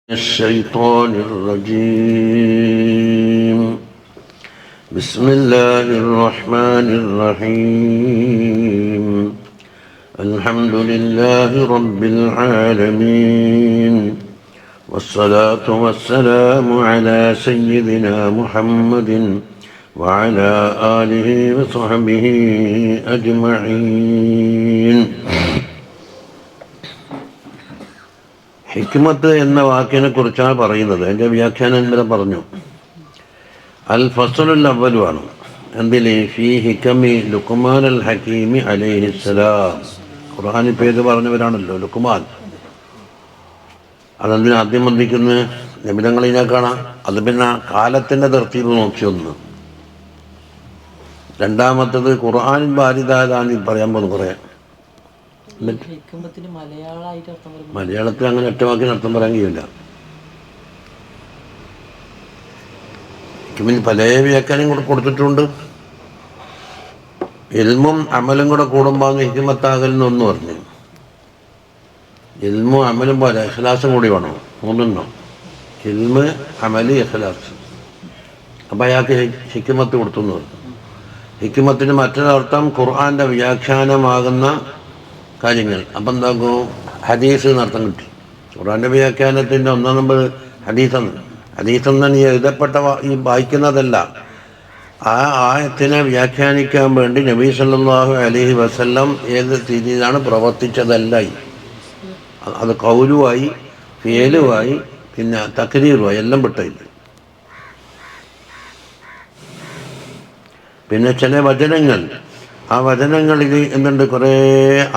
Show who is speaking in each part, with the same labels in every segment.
Speaker 1: الشيطان الرجيم. بسم الله الرحمن الرحيم. الحمد لله رب العالمين، والصلاة والسلام على سيدنا محمد وعلى آله وصحبه أجمعين. ഹിക്മത്ത് എന്ന വാക്കിനെ കുറിച്ചാണ് പറയുന്നത്. അതിൻ്റെ വ്യാഖ്യാനം വരെ പറഞ്ഞു. അൽ ഫസ്ലുൽ അവ്വലുമാണ്. എന്തിൽ? ഫീ ഹിക്കമി ലുക്മാൻ അൽ ഹക്കീമി അലൈഹിസ്സലാം. ഖുർആനിൽ പേര് പറഞ്ഞവരാണല്ലോ ലുക്മാൻ. അതെന്തിനാ ആദ്യം വന്നിരിക്കുന്നത്? നബിതങ്ങളിനെ കാണാം. അത് പിന്നെ കാലത്തിൻ്റെ തർത്തീബ് നോക്കിയൊന്ന്. രണ്ടാമത്തത് ഖുർആനിൽ ബാരിദാനി പറയാൻ പോകുന്നു. കുറേ മലയാളത്തിൽ അങ്ങനെ ഒറ്റവാക്കിന് അർത്ഥം പറയാൻ കഴിയില്ല. ഹിക്മിന് പല വ്യാഖ്യാനം കൂടെ കൊടുത്തിട്ടുണ്ട്. ഇൽമും അമലും കൂടെ കൂടുമ്പോൾ ഹിക്മത്താകലെന്നൊന്ന് പറഞ്ഞു. ഇൽമും അമലും പോലെ ഇഖ്ലാസും കൂടി വേണം. മൂന്നെണ്ണോ? ഇൽമ്, അമല്, ഇഖ്ലാസ്. അപ്പം അയാൾക്ക് ഹിക്മത്ത് കൊടുത്തു എന്ന് പറഞ്ഞു. ഹിക്മത്തിന് മറ്റൊരർത്ഥം ഖുർആൻ്റെ വ്യാഖ്യാനമാകുന്ന കാര്യങ്ങൾ. അപ്പം എന്താക്കും? ഹദീസ് എന്നർത്ഥം കിട്ടി. ഖുർആൻ്റെ വ്യാഖ്യാനത്തിൻ്റെ ഒന്നാം നമ്പർ ഹദീസാണ്. ഹദീസെന്ന് ഈ എഴുതപ്പെട്ട ഈ വായിക്കുന്നതല്ല. ആ ആയത്തിനെ വ്യാഖ്യാനിക്കാൻ വേണ്ടി നബി സല്ലല്ലാഹു അലൈഹി വസല്ലം ഏത് രീതിയിലാണ് പ്രവർത്തിച്ചതല്ല. അത് കൗലുമായി, ഫിയലുമായി, പിന്നെ തക്രീറുമായി എല്ലാം പെട്ടില്ല. പിന്നെ ചില വചനങ്ങൾ, ആ വചനങ്ങളിൽ എന്തുണ്ട്? കുറേ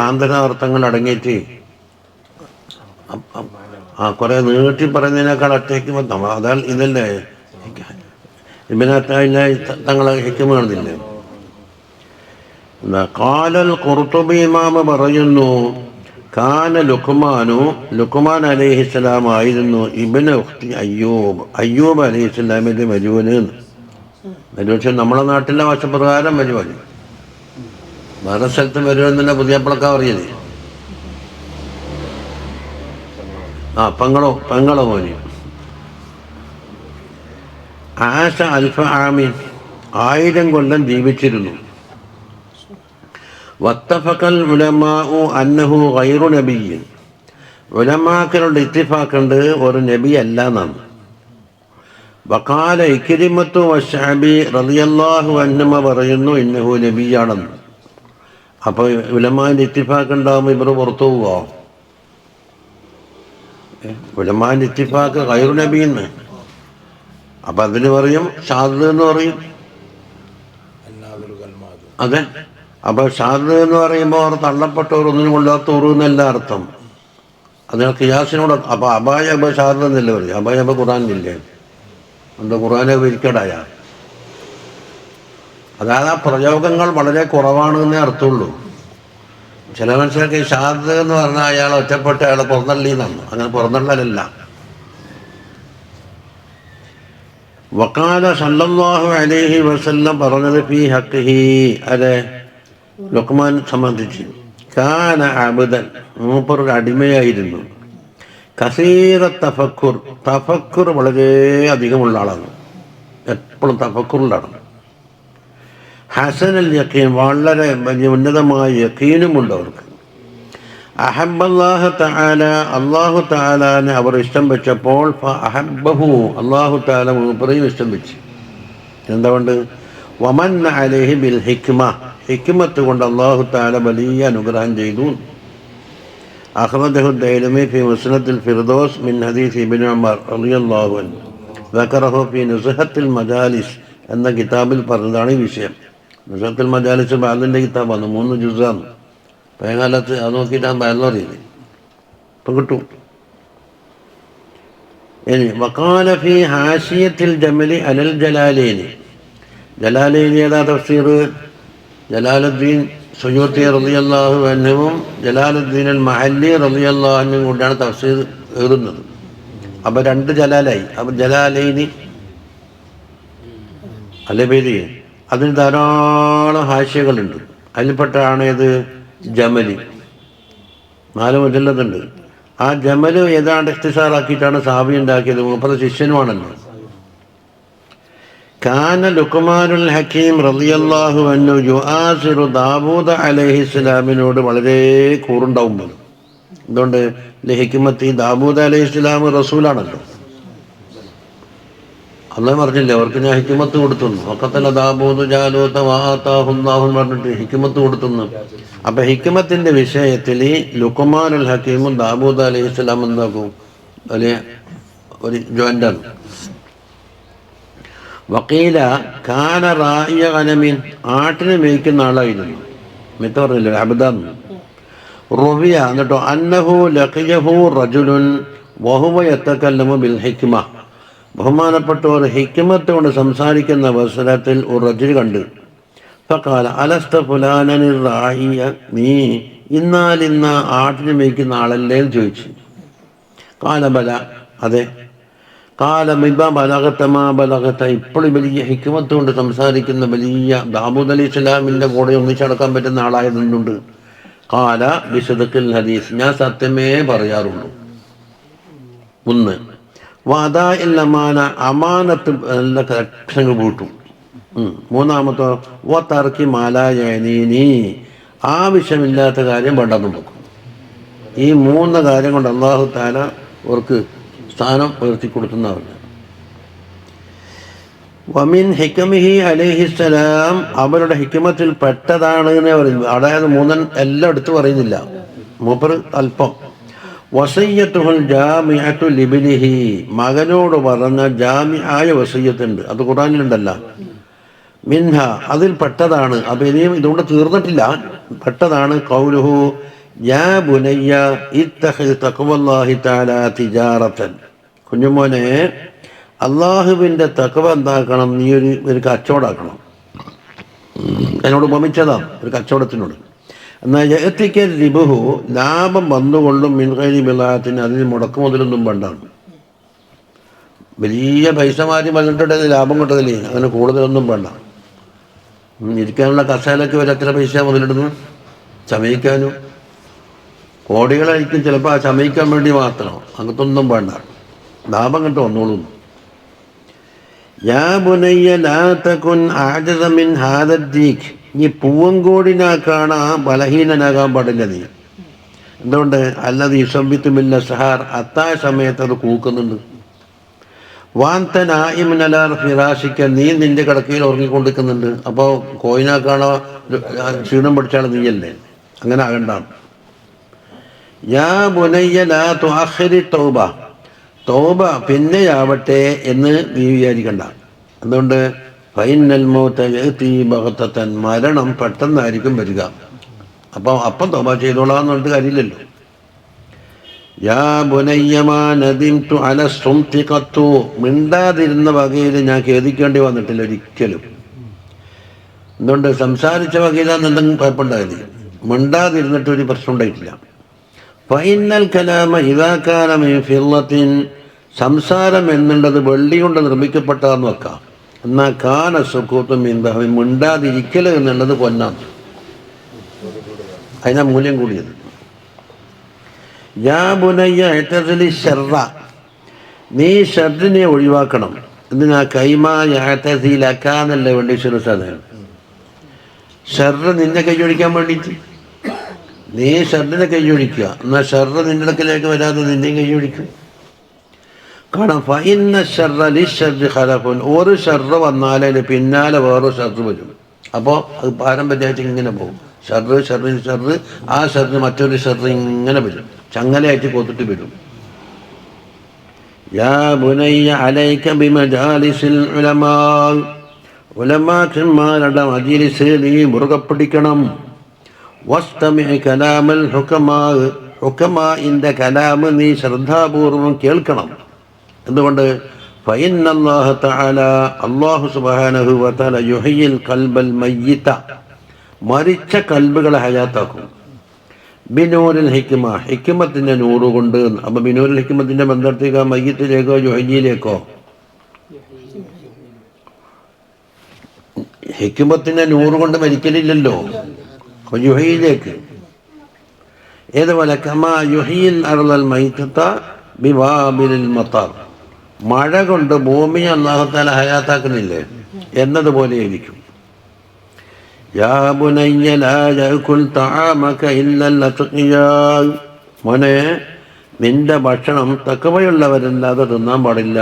Speaker 1: ആന്തരാർത്ഥങ്ങൾ അടങ്ങിയിട്ട് കുറേ നീട്ടി പറയുന്നതിനേക്കാൾ ഒറ്റയ്ക്ക് വന്നു. അതാണ് ഇതല്ലേ ഇതിനകത്ത് തങ്ങളെ ഹിക്മ കാണുന്നില്ലേ? എന്താ? ഖാലൽ ഖുർത്തുബി ഇമാമ പറയുന്നു, കാന ലുക്മാൻ അലൈഹിസ്സലാം ആയിരുന്നു ഇബ്നു ഉഖ്തി അയ്യൂബ്. അയ്യൂബ് അലൈഹിസ്സലാമിൻ്റെ മരുവന്. മരുവൻ നമ്മളെ നാട്ടിലെ വശപ്രകാരം മരുവൻ. വേറെ സ്ഥലത്ത് വരുമെന്ന് തന്നെ പുതിയപ്പളക്കാ പറയുന്നത്. പെങ്ങളോ മോനി. ആശ അൽഫ ആമീൻ, 1000 കൊല്ലം ജീവിച്ചിരുന്നു. വത്തഫഖൽ ഉലമാഉ അന്നഹു ഗൈറു നബിയ്യിൻ. ഉലമാക്കളുടെ ഇത്തിഫാഖുണ്ട് ഒരു നബി അല്ല എന്നാണ്. വഖാല ഇക്രിമത്തു വശഅബി റളിയല്ലാഹു അൻഹുമ പറയുന്നു ഇന്നഹു നബിയാണെന്ന്. അപ്പോൾ ഉലമാൻ്റെ ഇത്തിഫാഖ് ഉണ്ടാകുമ്പോൾ ഇവർ പുറത്തു പോവോ? ഉലമാൻ്റെ ഇത്തിഫാഖ് ഗൈറു നബിന്ന്. അപ്പം അതിന് പറയും ഷാദ് എന്ന് പറയും. അതെ. അപ്പോൾ ഷാദ് എന്ന് പറയുമ്പോൾ അവർ തള്ളപ്പെട്ടവർ, ഒന്നിനും കൊള്ളാത്തവർ എന്നല്ല അർത്ഥം. അതിന് ഖിയാസിനോട്. അപ്പോൾ അബായ അബ ഷാദ് എന്നല്ലേ പറയും. അബായ അബ ഖുറാനില്ലേ? എന്താ ഖുറാനെ വിരിക്കടായ? അതായത് ആ പ്രയോഗങ്ങൾ വളരെ കുറവാണെന്നേ അർത്ഥമുള്ളൂ. ചില മനുഷ്യർക്ക് ഈ ഷാദ് എന്ന് പറഞ്ഞാൽ അയാൾ ഒറ്റപ്പെട്ട അയാളെ പുറന്തള്ളിയെന്നാണ്. അങ്ങനെ പുറന്തള്ളലല്ല. വഖാല സല്ലല്ലാഹു അലൈഹി വസല്ലം പറഞ്ഞത് ഫീ ഹഖ്ഹി, അതെ ലുക്മാൻ സംബന്ധിച്ച്, കാന അബ്ദൻ, മൂപ്പറൊരു അടിമയായിരുന്നു. കസീറ തഫക്കുർ വളരെ അധികമുള്ള ആളാണ്. എപ്പോഴും തഫക്കുറുള്ള ആളാണ്. ഹസനൽ യഖീൻ, വളരെ വലിയ ഉന്നതമായ യഖീനുമുണ്ട് അവർക്ക്. അഹബ്ബല്ലാഹു തആല, അല്ലാഹു തആലാനെ അവർ ഇഷ്ടം വെച്ചപ്പോൾ അഹബ്ബഹു, അല്ലാഹു തആല മൂപ്പരെയും ഇഷ്ടം വെച്ചു. എന്തുകൊണ്ട്? വമന്ന അലൈഹി ബിൽ ഹിക്മ, ഹിക്മത്ത് കൊണ്ട് അല്ലാഹു തആല വലിയ അനുഗ്രഹം ചെയ്തു. അഖ്റജഹു ദൈലമി ഫി മുസ്നദിൽ ഫിർദൗസ് മിൻ ഹദീസ് ഇബ്നു ഉമർ റളിയല്ലാഹു അൻഹു ദക്കറഹു ഫി നുസ്ഖത്തുൽ മജാലിസ് എന്ന കിതാബിൽ പറഞ്ഞതാണ് ഈ വിഷയം. നുസ്ഖത്തുൽ മജാലിസ് ബാലിൻ്റെ കിതാബാണ്, 3 ജുസാണ്. പഴയകാലത്ത് അത് നോക്കിയിട്ടാണ് ബാലറിയത്. ഇപ്പം കിട്ടും. ഇനി വഖാല ഫി ഹാഷിയത്തിൽ ജമലി അലൽ ജലാലൈനി. ജലാലൈനി ഏതാ തഫ്സീർ? ജലാലുദ്ദീൻ സുയൂത്തി റളിയല്ലാഹു അൻഹുവും ജലാലുദ്ദീൻ അൽ മഹല്ലി റളിയല്ലാഹു അൻഹുവും കൂടിയാണ് തഫ്സീർ എഴുതുന്നത്. അപ്പോൾ 2 ജലാലായി. അപ്പം ജലാലൈനി അല്ലേ പേര്? അതിന് ധാരാളം ഹാഷ്യകളുണ്ട്. അതിൽപ്പെട്ടാണ് ഇത് ജമലി. 4 മുജല്ലദുണ്ട്. ആ ജമല് ഏതാണ്ട് ഇഖ്തിസാറാക്കിയിട്ടാണ് സഹാബി ഉണ്ടാക്കിയത്. 30 ശിഷ്യനുമാണല്ലോ. കാന ലുക്മാനുൽ ഹക്കീം റളിയല്ലാഹു അൻഹു യുആസിറു ദാവൂദ അലൈഹിസ്സലാമിനോട് വളരെ കൂറുണ്ടാവും പോലും. എന്തുകൊണ്ട്? ഹിക്മത്തി ദാവൂദ് അലൈഹിസ്സലാം റസൂലാണല്ലോ. അള്ളാഹ് പറഞ്ഞില്ലേ അവർക്ക് ഞാൻ ഹിക്മത്ത് കൊടുത്തുന്നു. ഒക്കത്തല്ല ദാവൂദ് ജാലൂത വആതാഹുല്ലാഹു പറഞ്ഞിട്ട് ഹിക്മത്ത് കൊടുത്തുന്നു. അപ്പൊ ഹിക്മത്തിന്റെ വിഷയത്തിൽ ലുക്മാനുൽ ഹക്കീമും ദാവൂദ് അലൈഹിസ്സലാം എന്താക്കും? വലിയ ഒരു ജോയിന്റാണ്. വക്കീല കാന റായിയ ഗനമിൻ, ആട്ടിനെ മേയ്ക്കുന്ന ആളായിരുന്നു. മിത്ത പറഞ്ഞില്ലേ അബ്ദാന്ന്. റുവിയ എന്നിട്ടോ അന്നഹു ലഖിയഹു റജുലുൻ വഹുവ യതകല്ലമു ബിൽ ഹിക്മ, ബഹുമാനപ്പെട്ടവർ ഹിക്മത്ത് കൊണ്ട് സംസാരിക്കുന്ന അവസരത്തിൽ ഒരു റജുൽ കണ്ട്. ഫഖാല അലസ്ത ഫുലാനൻ റായിയ, നീ ഇന്നാലിന്ന ആട്ടിനെ മേയ്ക്കുന്ന ആളല്ലേ എന്ന് ചോദിച്ചു. കാല ബല, അതെ. കാല മിബ ബലഗത്തമാ ബലഗത്ത, ഇപ്പോഴും വലിയ ഹിക്മത്ത് കൊണ്ട് സംസാരിക്കുന്ന വലിയ ദാവൂദ് അലൈഹി സ്വലാമിൻ്റെ കൂടെ ഒന്നിച്ചടക്കാൻ പറ്റുന്ന ആളായതുണ്ട്. കാല ബിസദഖിൽ ഹദീസ്, ഞാൻ സത്യമേ പറയാറുള്ളൂ. ഒന്ന് വാദാ ഇല്ലമാന, അമാനത്ത് എല്ലാ ലക്ഷങ്ങൾ കൂട്ടും. മൂന്നാമത്തോ വ തർക്കി മാലായനീനി, ആവശ്യമില്ലാത്ത കാര്യം വേണ്ടെന്ന് നോക്കും. ഈ 3 കാര്യം കൊണ്ട് അല്ലാഹു തആല അവർക്ക് സ്ഥാനം ഉയർത്തി കൊടുക്കുന്നവരാണ്. വമിൻ ഹിക്മിഹി അലൈഹിസ്സലാം, അവരുടെ ഹിക്മത്തിൽ പെട്ടതാണ് എന്ന് പറയുന്നു. അതായത് 3 എല്ലാം എടുത്തു പറയുന്നില്ല, മൂപ്പർ അല്പം. വസയ്യത്തുൽ ജാമിഅത്തു ലിബ്നിഹി, മകനോട് പറഞ്ഞ ജാമിആയ വസയ്യത്തുണ്ട്, അത് ഖുർആനിലുണ്ടല്ലോ. മിൻഹ, അതിൽ പെട്ടതാണ്. അപ്പൊ ഇനിയും ഇതുകൊണ്ട് തീർന്നിട്ടില്ല, പെട്ടതാണ്. ഖൗലുഹു യാ ബുനയ്യ ഇത്തഖിദ് തഖ്വല്ലാഹി തആല തിജാറതൻ, കുഞ്ഞുമോനെ അള്ളാഹുവിൻ്റെ തഖ്വ എന്താക്കണം? നീ ഒരു കച്ചവടമാക്കണം. എന്നോട് ഉപമിച്ചതാണ് ഒരു കച്ചവടത്തിനോട്. എന്നാൽ എത്തിക്ക റിബുഹു, ലാഭം വന്നുകൊള്ളും. മിൻ ഗൈരി ബിളാഅത്തിൻ, അതിന് മുടക്ക് മുതലൊന്നും വേണ്ടാണ്. വലിയ പൈസ മാറ്റി വന്നിട്ടുണ്ടെങ്കിൽ ലാഭം കിട്ടതില്ലേ, അങ്ങനെ കൂടുതലൊന്നും വേണ്ട. ഇരിക്കാനുള്ള കസേലയ്ക്ക് വരെ എത്ര പൈസ മുതലിടുന്നു? ചമയിക്കാനും കോടികളായിരിക്കും ചിലപ്പോൾ, ആ ചമയിക്കാൻ വേണ്ടി മാത്രം. അങ്ങനത്തൊന്നും വേണ്ട, ലാഭം കിട്ടും വന്നോളും. യാ ബുനയ്യ ലാ തകുൻ അഅജസ മിൻ ഹാദ ദീക്, ഈ പൂവങ്കോടിനാക്കാണ് ബലഹീനനാകാൻ പാടില്ല നീ. എന്തുകൊണ്ട്? അല്ലത് യുസബ്ബിതു ബിൽ അസ്ഹാർ, അത്താഴ സമയത്ത് അത് കൂക്കുന്നുണ്ട്. വാന്ത നായിമുൻ അലാ ഫിറാശിക, നീ നിന്റെ കിടക്കയിൽ ഉറങ്ങിക്കൊണ്ടിരിക്കുന്നുണ്ട്. അപ്പോൾ കോയിനാക്കാണോ ക്ഷീണം പിടിച്ചാൽ നീയല്ലേ, അങ്ങനെ ആകണ്ടാണ്. യാ ബുനയ്യ ലാ തുഅഖിരി തൗബ, തൗബ പിന്നെയാവട്ടെ എന്ന് നീ വിചാരിക്കണ്ട. എന്തുകൊണ്ട്? ഫൈനൽ മൗത യഅതി ബഗ്തതൻ, മരണം പെട്ടെന്നായിരിക്കും വരിക. അപ്പം തൗബ ചെയ്തോളാന്ന് പറഞ്ഞിട്ട് കാര്യമില്ലല്ലോ. യാ ബുനയ്യമാ നദിംതു അല സുംതി ഖത്തു, മിണ്ടാതിരുന്ന വകയിൽ ഞാൻ ഖേദിക്കേണ്ടി വന്നിട്ടില്ല ഒരിക്കലും. എന്തുകൊണ്ട്? സംസാരിച്ച വകയിലാന്ന് എന്തെങ്കിലും കുഴപ്പമുണ്ടായത്, മിണ്ടാതിരുന്നിട്ട് ഒരു പ്രശ്നം ഉണ്ടായിട്ടില്ല. ഫൈനൽ കലാമ ഇദാ കാന മിൻ ഫില്ലത്തിൻ, സംസാരം എന്നുള്ളത് വെള്ളി കൊണ്ട് നിർമ്മിക്കപ്പെട്ടതെന്ന് വെക്കാം. എന്നാൽ കാന സുകൂത്തു മിൻ ദഹബ്, മിണ്ടാതിരിക്കൽ എന്നുള്ളത് പൊന്നാണ്, അതിനാ മൂല്യം കൂടിയത്. യാ ബുനയ്യ ഇഅ്തസിലി ശർറ, നീ ഷർറിനെ ഒഴിവാക്കണം. എന്തിനാ? കൈമാ യഅ്തസിലക്കാന്നല്ലേ വേണ്ടി സാധനം. ഷർറ് നിന്നെ കൈയൊഴിക്കാൻ വേണ്ടിയിട്ട് നീ ഷർറിനെ കൈയൊഴിക്കുക. എന്നാൽ ഷർറ് നിന്റെ അടുക്കലേക്ക് വരാതെ നിന്നെയും കൈയൊഴിക്കും. കാരണം ഫഇന്ന ശർറ ലിശ്ശർരി ഖലഫുൻ, ഒരു ഷർറ് വന്നാലേ പിന്നാലെ വേറൊരു ഷർറ് വരും. അപ്പോൾ അത് പാരമ്പര്യമായിട്ട് ഇങ്ങനെ പോകും. ഷർറ്, ആ ഷർറ് മറ്റൊരു ഷർറ് ഇങ്ങനെ വരും, ചങ്ങലയായിട്ട് കൊത്തിട്ട് വരും. യാ ബുനയ്യ അലൈക ബിമജാലിസിൽ ഉലമാ, ഉലമാക്കന്മാരുടെ മജ്‌ലിസ് നീ മുറുകെ പിടിക്കണം. വസ്തമി കലാമൽ ഹുകമാ, ഹുകമാഇന്റെ കലാം നീ ശ്രദ്ധാപൂർവം കേൾക്കണം. എന്തുകൊണ്ട്? ഫഇന്നല്ലാഹ തആല, അല്ലാഹു സുബ്ഹാനഹു വ തആല യുഹ്യിൽ ഖൽബൽ മയ്യിത, മരിച്ച കൽബുകളെ ഹയാത്താക്കും. ബിനൂരിൽ ഹിക്മ, ഹിക്മത്തിന്റെ നൂറ് കൊണ്ട്. അപ്പൊ ബിനൂരിൽ ഹിക്മത്തിന്റെ ബന്ധത്തേക്കോ മയ്യത്തിലേക്കോ യുഹ്യിലേക്കോ? ഹിക്മത്തിന്റെ നൂറ് കൊണ്ട് മരിക്കലില്ലല്ലോ, അപ്പൊ യുഹയിലേക്ക്. ഏതുപോലെ കമാ യുഹീൽ അർളൽ മൈതത ബിവാബിലിൽ മത്താർ, മഴ കൊണ്ട് ഭൂമിയെ അല്ലാഹു തആല ഹയാത്താക്കുന്നില്ലേ എന്നതുപോലെ ഇരിക്കും. യാ ബുനയ്യ ലാ യഅകുൽ തആമക ഇല്ലൽ അത്ഖിയാ, മോനെ നിന്റെ ഭക്ഷണം തഖ്വയുള്ളവരല്ലാതെ തിന്നാൻ പാടില്ല.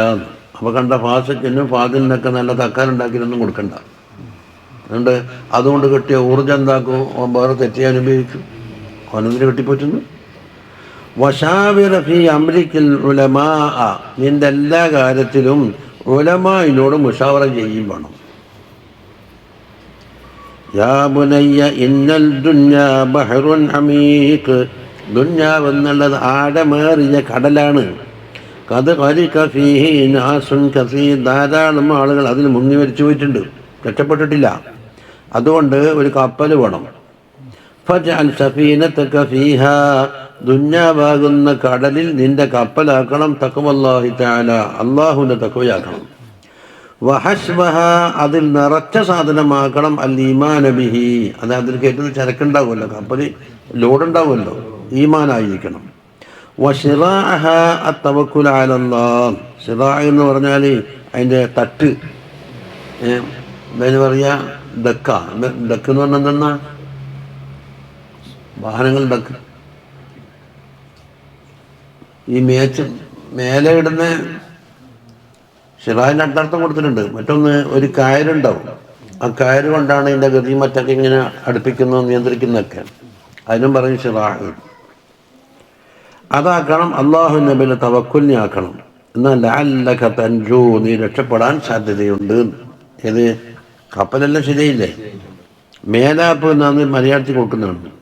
Speaker 1: അപ്പോൾ കണ്ട ഫാസിക്കിനും ഫാദിലിനൊക്കെ നല്ല തക്കാറുണ്ടാക്കിയിട്ടൊന്നും കൊടുക്കണ്ട. അതുകൊണ്ട് അതുകൊണ്ട് കിട്ടിയ ഊർജ്ജം എന്താക്കും? വേറെ തെറ്റിയാൻ ഉപയോഗിക്കും. അവനെന്തിന് കെട്ടിപ്പോറ്റുന്നു? വശാവിറ ഫീ അംരിക്കിൽ ഉലമാ, നിന്റെ എല്ലാ കാര്യത്തിലും ഉലമായിനോട് മുഷാവറ ചെയ്യും വേണം. യാ ബുനയ്യ ഇന്നൽ ദുന്യാ ബഹറുൻ അമീഖ്, ദുന്യാവ് എന്നുള്ളത് ആഴമേറിയ കടലാണ്. കത് ഖലിഖ ഫീഹി നാസുൻ കസീർ, ധാരാളം ആളുകൾ അതിൽ മുങ്ങി മരിച്ചു പോയിട്ടുണ്ട്, രക്ഷപ്പെട്ടിട്ടില്ല. അതുകൊണ്ട് ഒരു കപ്പൽ വേണം. ഫജ്അൽ സഫീനതക ഫീഹാ, ദുന്യാവാകുന്ന കടലിൽ നിന്റെ കപ്പലാക്കണം. തഖ്വല്ലാഹി തആല, അല്ലാഹുവിന്റെ തഖ്വയാക്കണം. വഹസ്ബഹ, അതിൽ നിറച്ച സാധനമാക്കണം. അൽ ഈമാന ബിഹി, അത് അതിൽ കയറ്റുന്ന ചരക്കുണ്ടാവുമല്ലോ, കപ്പൽ ലോഡുണ്ടാവുമല്ലോ, ഈമാനായിരിക്കണം. വശിറാഅഹ അത്തവക്കുൽ അലല്ലാഹ്, ശിറാ എന്ന് പറഞ്ഞാൽ അതിൻ്റെ തട്ട്, എന്താ പറയുക, ഡക്ക. ഡക്ക് എന്ന് പറഞ്ഞാൽ എന്തെന്നാ? വാഹനങ്ങൾ ഡക്ക്. ഈ മേലെ ഇടുന്ന ഷിറായിൻ്റെ അർത്ഥം കൊടുത്തിട്ടുണ്ട്. മറ്റൊന്ന് ഒരു കയറുണ്ടാവും, ആ കയറ് കൊണ്ടാണ് ഇതിൻ്റെ ഗതി മറ്റൊക്കെ ഇങ്ങനെ അടുപ്പിക്കുന്നു, നിയന്ത്രിക്കുന്നതൊക്കെ. അതിനും പറയും ഷിറാഹ്. അതാക്കണം. അള്ളാഹു നബിയുടെ തവക്കുലിനെ ആക്കണം. എന്നാൽ ലഅല്ലക തൻജൂ, നീ രക്ഷപ്പെടാൻ സാധ്യതയുണ്ട്. ഏത് കപ്പലെല്ലാം ശരിയില്ലേ? മേലാപ്പ് എന്നാണ് മലയാളത്തിൽ കൊടുക്കുന്നതാണ്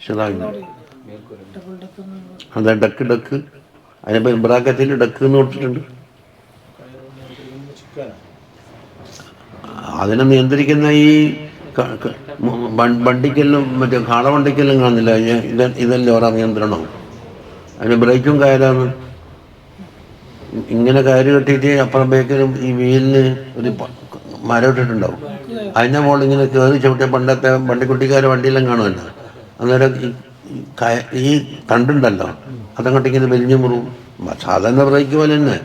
Speaker 1: ഷിറാഹിന്. അതെ, ഡക്ക് ഡക്ക്. അതിനിപ്പോൾ ഇബ്രാക്കത്തിൽ ഡക്ക് എന്ന് കൊടുത്തിട്ടുണ്ട്. അതിനെ നിയന്ത്രിക്കുന്ന ഈ വണ്ടിക്കെല്ലാം മറ്റേ കാളവണ്ടിക്കെല്ലാം കാണുന്നില്ല, ഇതെല്ലാം ഓരോ നിയന്ത്രണം. അതിന് ബ്രേക്കും കയറാണ്. ഇങ്ങനെ കയറ് കെട്ടിയിട്ട് അപ്പുറം ബേക്കിലും ഈ വീലിന് ഒരു മരം ഇട്ടിട്ടുണ്ടാവും. അതിൻ്റെ മുകളിൽ ഇങ്ങനെ കയറി ചവിട്ടിയ പണ്ടത്തെ വണ്ടിക്കുട്ടിക്കാരെ വണ്ടിയെല്ലാം കാണുമല്ലോ. അന്നേരം ഈ തണ്ടുണ്ടല്ലോ, അതങ്ങോട്ട് ഇങ്ങനെ വലിഞ്ഞു മുറും. സാധാരണ ബ്രേക്ക് പോലെ തന്നെ.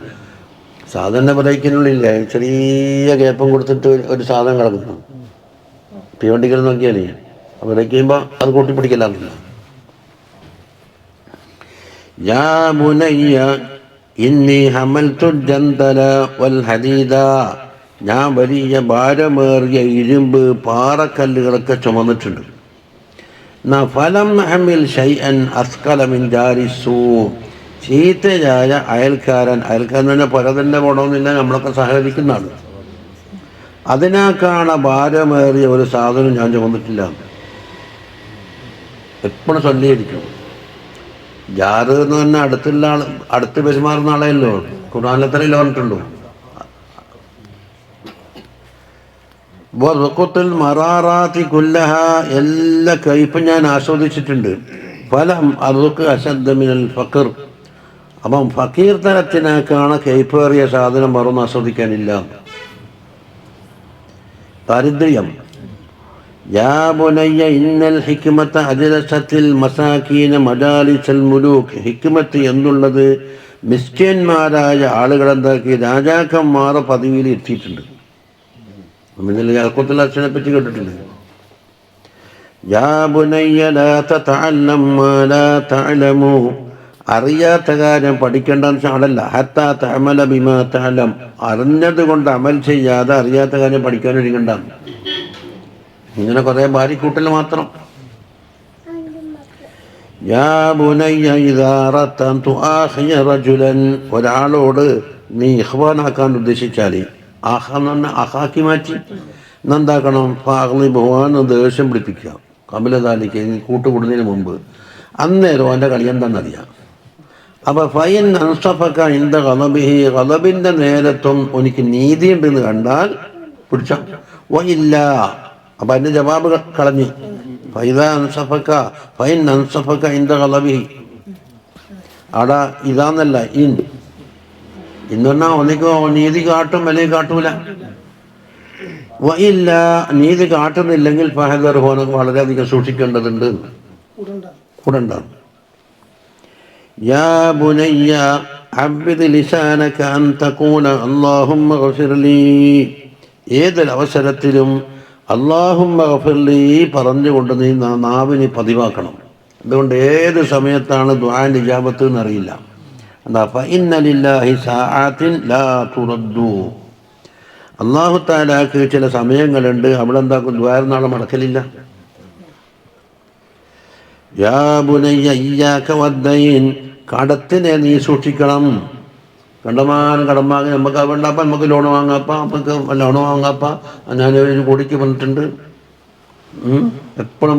Speaker 1: സാധാരണ ബ്രേക്കിനുള്ളില്ലേ ചെറിയ ഗ്യാപ്പും കൊടുത്തിട്ട് ഒരു സാധനം കിടക്കുന്നു. തീവണ്ടിക്കൽ നോക്കിയാലേ ബ്രേക്ക് ചെയ്യുമ്പോൾ അത് കൂട്ടിപ്പിടിക്കലാന്നില്ല. യാ ബുനയ്യ ഇന്നി ഹമൽതു ജന്തല വൽ ഹദീദ, ഞാൻ വലിയ ഭാരമേറിയ ഇരുമ്പ് പാറക്കല്ലുകളൊക്കെ ചുമന്നിട്ടുണ്ട്. ഫലം ഹമിൽ ഷൈഅൻ അസ്കല മിൻ ജാരിസൂ, ചീത്തയായ അയൽക്കാരൻ തന്നെ പരതന്നെ പോണമെന്നില്ല, നമ്മളൊക്കെ സഹകരിക്കുന്നതാണ്. അതിനേക്കാണ് ഭാരമേറിയ ഒരു സാധനം ഞാൻ ചുമന്നിട്ടില്ല. എപ്പോഴും ചൊല്ലിയിരിക്കും. ജാറ് എന്ന് പറഞ്ഞാൽ അടുത്തുള്ള ആൾ, അടുത്ത് പെരുമാറുന്ന ആളെയല്ലോ. ഖുർആനിൽ പറഞ്ഞിട്ടുണ്ടോ? വറുഖത്തുൽ മറാറാത്തി കുല്ലഹ, എല്ലാ കയ്പും ഞാൻ ആസ്വദിച്ചിട്ടുണ്ട്. ഫലം അറുക്ക് അശദ്ദ മിനൽ ഫഖർ, അപ്പം ഫക്കീർ തരത്തിനേക്കാണ് കയ്പേറിയ സാധനം മറന്ന് ആസ്വദിക്കാനില്ല. ദാരിദ്ര്യം. യാ ബുനയ്യ ഇന്നൽ ഹിക്മത അജ്ലസത്തിൽ മസാകീന മജാലിസൽ മുലൂക്ക്, ഹിക്മത്ത് എന്നുള്ളത് മിസ്കിന്മാരായ ആളുകളെന്താക്കി രാജാക്കന്മാരെ പദവിയിൽ എത്തിയിട്ടുണ്ട്. യാഖൂത്തുൽ അസ്നെ പറ്റി കേട്ടിട്ടുണ്ട്. യാ ബുനയ്യ ലാ തതഅല്ലം മാ ലാ തഅലമു, അറിയാത്ത കാര്യം പഠിക്കേണ്ടെന്ന് വെച്ചാൽ അതല്ല. ഹത്താ തഅമല ബിമാ തഅലം, അറിഞ്ഞത് കൊണ്ട് അമൽ ചെയ്യാതെ അറിയാത്ത കാര്യം പഠിക്കാൻ ഒരുങ്ങണ്ട. ഇങ്ങനെ കുറേ ഭാര്യക്കൂട്ടൽ മാത്രം. യാ ബുനയ്യ ഇദാ അറദ്ത അൻ തുആഖിയ റജുലൻ, ഒരാളോട് നീ ഇഖ്വാനാക്കാൻ ഉദ്ദേശിച്ചാൽ, ആഹ എന്ന് പറഞ്ഞാൽ അഹാക്കി മാറ്റി എന്താക്കണം? ഫാഗ്ലി ബഹുവാൻ, ദേഷ്യം പിടിപ്പിക്കുക. കബലതാലിക്ക് കൂട്ടുകൂടുന്നതിന് മുമ്പ്. അന്നേരം അവൻ്റെ കളി എന്താണെന്നറിയാം. അപ്പോൾ ഫൈൻ അൻസഫക ഇന്ദ ഖളബിഹി, ഖളബിൻ്റെ നേരത്തും എനിക്ക് നീതിയുണ്ടെന്ന് കണ്ടാൽ പിടിച്ച വയില്ല. അപ്പം അതിൻ്റെ ജവാബ് കളഞ്ഞ് ഫൈദ അൻസഫക ഫൈൻ അൻസഫക ഇന്ദ ഖളബിഹി. അവിടെ ഇതാന്നല്ല ഇന്ന് പറഞ്ഞാൽ ഒന്നിക്കോ നീതി കാട്ടും അല്ലെങ്കിൽ കാട്ടൂല. വയില്ല, നീതി കാട്ടുന്നില്ലെങ്കിൽ ഫഹദർ ഹോന, വളരെയധികം സൂക്ഷിക്കേണ്ടതുണ്ട്. കൂടെ ഉണ്ടാകും. യാ ബുനയ്യ അബ്ബിദ് ലിസാനക അൻ തഖൂല അല്ലാഹുമ്മ ഗഫിർലി. ഏതൊരവസരത്തിലും അല്ലാഹുമ്മ ഗഫിർലി പറഞ്ഞുകൊണ്ട് നീ നാവിന് പതിവാക്കണം. അതുകൊണ്ട് ഏത് സമയത്താണ് ദുആന്റെ ഇജാബത്ത് എന്നറിയില്ല. എന്താ ഫഇന്ന ലില്ലാഹി സആത്തിൻ ലാ തുറദ്ദു. അല്ലാഹു തആലാക്ക് ചില സമയങ്ങളുണ്ട്, അവിടെ എന്താക്കും ദുആ മടക്കലില്ല. യാ ബുനയ്യ ഇയ്യാക വദ്ദൈൻ, കടത്തിനെ നീ സൂക്ഷിക്കണം. കടമാകെ നമുക്ക് അതുകൊണ്ടപ്പ നമുക്ക് ലോൺ വാങ്ങാപ്പാ, ഞാൻ ഒരു കോടിക്ക് പറഞ്ഞിട്ടുണ്ട്. എപ്പോഴും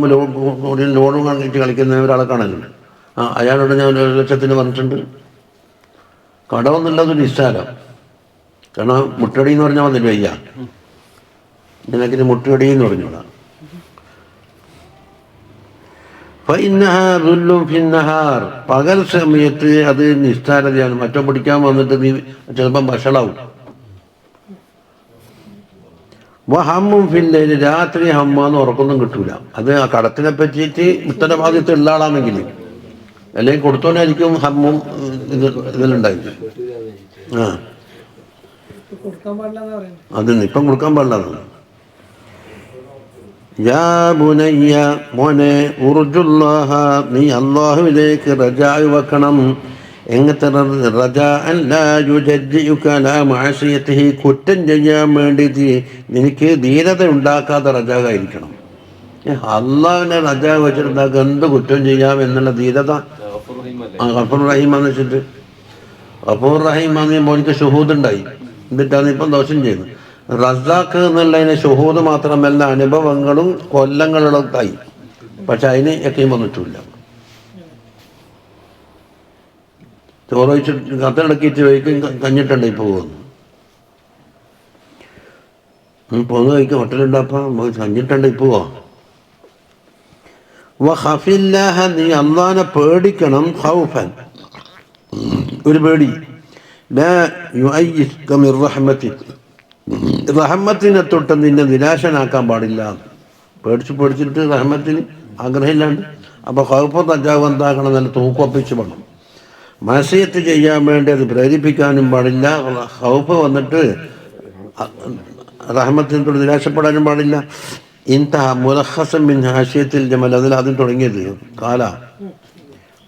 Speaker 1: ലോൺ വാങ്ങിച്ച് കളിക്കുന്ന ഒരാളെ കാണലുണ്ട്. അയാളോട് ഞാൻ 1 ലക്ഷത്തിന് പറഞ്ഞിട്ടുണ്ട്. കടമെന്നുള്ളത് നിസ്സാരം. കാരണം മുട്ടടി എന്ന് പറഞ്ഞാൽ വന്നിട്ട് വയ്യ, നിനക്കിന് മുട്ടടി എന്ന് പറഞ്ഞോളാ. പകൽ സമയത്ത് അത് നിസ്സാരതയാണ്. മറ്റോ പിടിക്കാൻ വന്നിട്ട് നീ ചിലപ്പം വഷളാവും. ഹമ്മും ഫില്ലൈലി, രാത്രി ഹമ്മാന്ന് ഉറക്കൊന്നും കിട്ടൂല. അത് ആ കടത്തിനെ പറ്റിയിട്ട് ഉത്തരവാദിത്വം ഉള്ള ആളാണെങ്കിൽ, അല്ലെങ്കിൽ കൊടുത്തോനായിരിക്കും ഹമ്മും ഇതിലുണ്ടായിരിക്കും. അതിന് ഇപ്പം കൊടുക്കാൻ പാടില്ല. യാ ബുനയ്യ, മോനെ, ഉർജുല്ലാഹ, നീ അല്ലാഹുവിലേക്ക് റജാ വെക്കണം. എങ്ങനത്തെ റജാ? ലാ യുജദ്ദിഉക ലാ മഅസിയതിഹി, കുറ്റം ചെയ്യാൻ വേണ്ടിയിട്ട് നിനക്ക് ധീരത ഉണ്ടാക്കാത്ത റജാകായിരിക്കണം. അള്ളാഹുവിനെ റജാ വെച്ചിട്ടുണ്ടാക്കുക എന്ത് കുറ്റം ചെയ്യാം എന്നുള്ള ധീരത. ഗഫൂർ റഹീമാന്ന് വെച്ചിട്ട്, ഗഫൂർ റഹീമാന്ന് മോനിക്ക് ഷുഹൂദ് ഉണ്ടായി, എന്നിട്ടാണ് ഇപ്പം ദോഷം ചെയ്യുന്നത്. റസാഖ് എന്നുള്ളതിന് ഷുഹൂദ് മാത്രമല്ല, അനുഭവങ്ങളും കൊല്ലങ്ങളൊക്കെയായി. പക്ഷെ അതിന് യക്കീൻ വന്നിട്ടില്ല. ചോറ് വെച്ചിട്ട് കത്തിടക്കിയിട്ട് വയ്ക്കും കഞ്ഞിട്ടുണ്ട് ഇപ്പോൾ പോകുന്നു. പോന്ന് കഴിക്കും ഹോട്ടലുണ്ടാക്കാം കഞ്ഞിട്ടുണ്ട് ഇപ്പോൾ പോവാ. വഖഫില്ലാഹ, നീ അല്ലാഹനെ പേടിക്കണം. ഖൗഫൻ, ഒരു പേടി. ലാ യുഅയ്യിസ്ക മിർ റഹ്മതി, റഹ്മത്തിനെ തൊട്ട് നിന്നെ നിരാശനാക്കാൻ പാടില്ല. പേടിച്ചിട്ട് റഹ്മത്തിന് ആഗ്രഹമില്ലാണ്ട്. അപ്പോൾ ഖൗഫ് തജാവ് എന്താക്കണം? നല്ല തൂക്കൊപ്പിച്ച് വേണം. മഅസിയത്ത് ചെയ്യാൻ വേണ്ടി അത് പ്രേരിപ്പിക്കാനും പാടില്ല. ഖൗഫ് വന്നിട്ട് റഹ്മത്തിനോട് നിരാശപ്പെടാനും പാടില്ല. ഇൻതഹ മുലഖസൻ മിൻ ഹാശിയത്തിൽ ജമൽ, അതിൽ തുടങ്ങിയത് കാല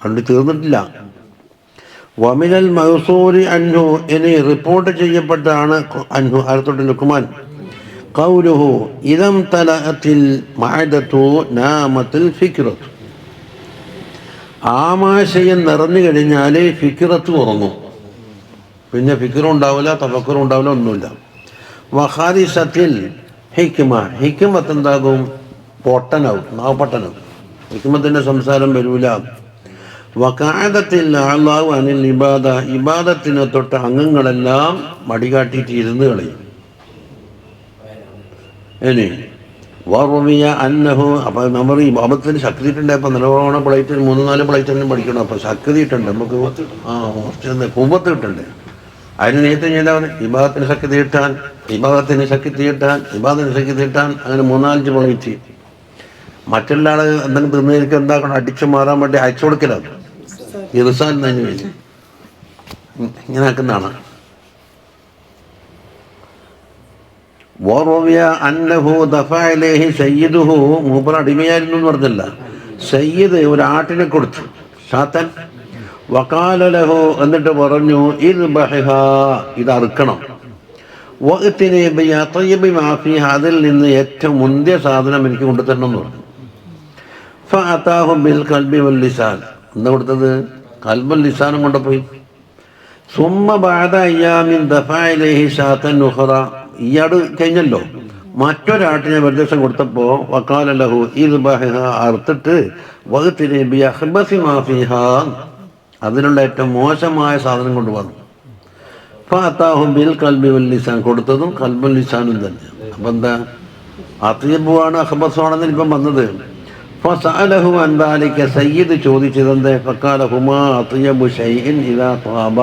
Speaker 1: കണ്ട് തീർന്നിട്ടില്ല. വമിനൽ മൗസൂരി അൻഹു, ഇനി റിപ്പോർട്ട് ചെയ്യപ്പെട്ടാണ് അൻഹു അർത്തോട്ട് ലുക്മാൻ ഖൗലുഹു ഇദം തലഅത്തിൽ മഅദതു നാമത്തിൽ ഫിക്റത്തു, ആമാശയം നിറഞ്ഞു കഴിഞ്ഞാൽ ഫിക്റത്ത് ഉറങ്ങും. പിന്നെ ഫിക്റും ഉണ്ടാവില്ല, തഫക്കറും ഉണ്ടാവില്ല, ഒന്നുമില്ല. വഖാരിസത്തിൽ ഹിക്മ, ഹിക്മത്ത് എന്താകും? പൊട്ടനാവും, നാവപ്പൊട്ടനാവും. ഹിക്മത്തിൻ്റെ സംസാരം വരൂല. വഖഅദത്തിൽ അല്ലാഹു അനിൽ ഇബാദ, ഇബാദത്തിനെ തൊട്ട് അംഗങ്ങളെല്ലാം മടികാട്ടിയിട്ട് ഇരുന്ന് കളയും. ഇനി വറുമിയ അന്നഹു, അപ്പം നമ്മൾ ഈ ഇബാദത്തിന് ശക്തിയിട്ടുണ്ട്. അപ്പം നല്ലോണം പ്ലേറ്റ് 3-4 പ്ലേറ്റ് പഠിക്കണം. അപ്പം ശക്തിയിട്ടുണ്ട് നമുക്ക്, കുവ്വത്ത് കിട്ടണ്ടേ. അതിന് നേരത്തെ ചെയ്താൽ മതി. ഇബാദത്തിന് ശക്തി കിട്ടാൻ, അങ്ങനെ 3-5 പ്ലേറ്റ്. മറ്റുള്ള ആൾ എന്തെങ്കിലും തിന്നേക്ക് എന്താക്കണം? അടിച്ചു മാറാൻ വേണ്ടി അയച്ചു കൊടുക്കലാണ് ഇർസാൻ തന്നെ വേണ്ടി ഇങ്ങനെ ആക്കുന്നതാണ്. മൂപ്പർ അടിമയായിരുന്നു എന്ന് പറഞ്ഞല്ല, സയ്യിദ് ഒരു ആട്ടിനെ കൊടുത്തു, ഷാത്തൻ. വഖാല ലഹു, എന്നിട്ട് പറഞ്ഞു ഇത് അറുക്കണം. അതിൽ നിന്ന് ഏറ്റവും മുന്തിയ സാധനം എനിക്ക് കൊണ്ടുതരണം എന്ന് പറഞ്ഞു. ഫഅതാഹു ബിൽ ഖൽബി വൽ ലിസാൻ, എന്താ കൊടുത്തത്? കൽബും ലിസാനും കൊണ്ടുപോയി. സുമ്മ ബഅദ അയ്യാമിൻ ദഫഅ ഇലൈഹി ഷാതൻ ഉഖറ, ഇയാട് കഴിഞ്ഞല്ലോ, മറ്റൊരാട്ടിനെ നിർദ്ദേശം കൊടുത്തപ്പോൾ വഖാല ലഹു ഇദ്ബഹ്ഹ, അറുത്തിട്ട് വഖ്തിനി ബി അഖ്ബസി മാ ഫീഹാ, അതിനുള്ള ഏറ്റവും മോശമായ സാധനം കൊണ്ടുവന്നു. ഫഅതാഹു ബിൽ ഖൽബി വൽ ലിസാൻ, കൊടുത്തതും കൽബും ലിസാനും തന്നെ. അപ്പം എന്താ? അത്യബുവാണ് അഖ്ബസാണെന്ന് ഇപ്പം വന്നത്. ഫസഅലഹു അൻ ദാലിക, സയ്യിദ് ചോദിച്ചതെന്ത്? ഫഖാല ഹുമാ അത്യബു ശൈഇൻ ഇദാ ത്വാബ,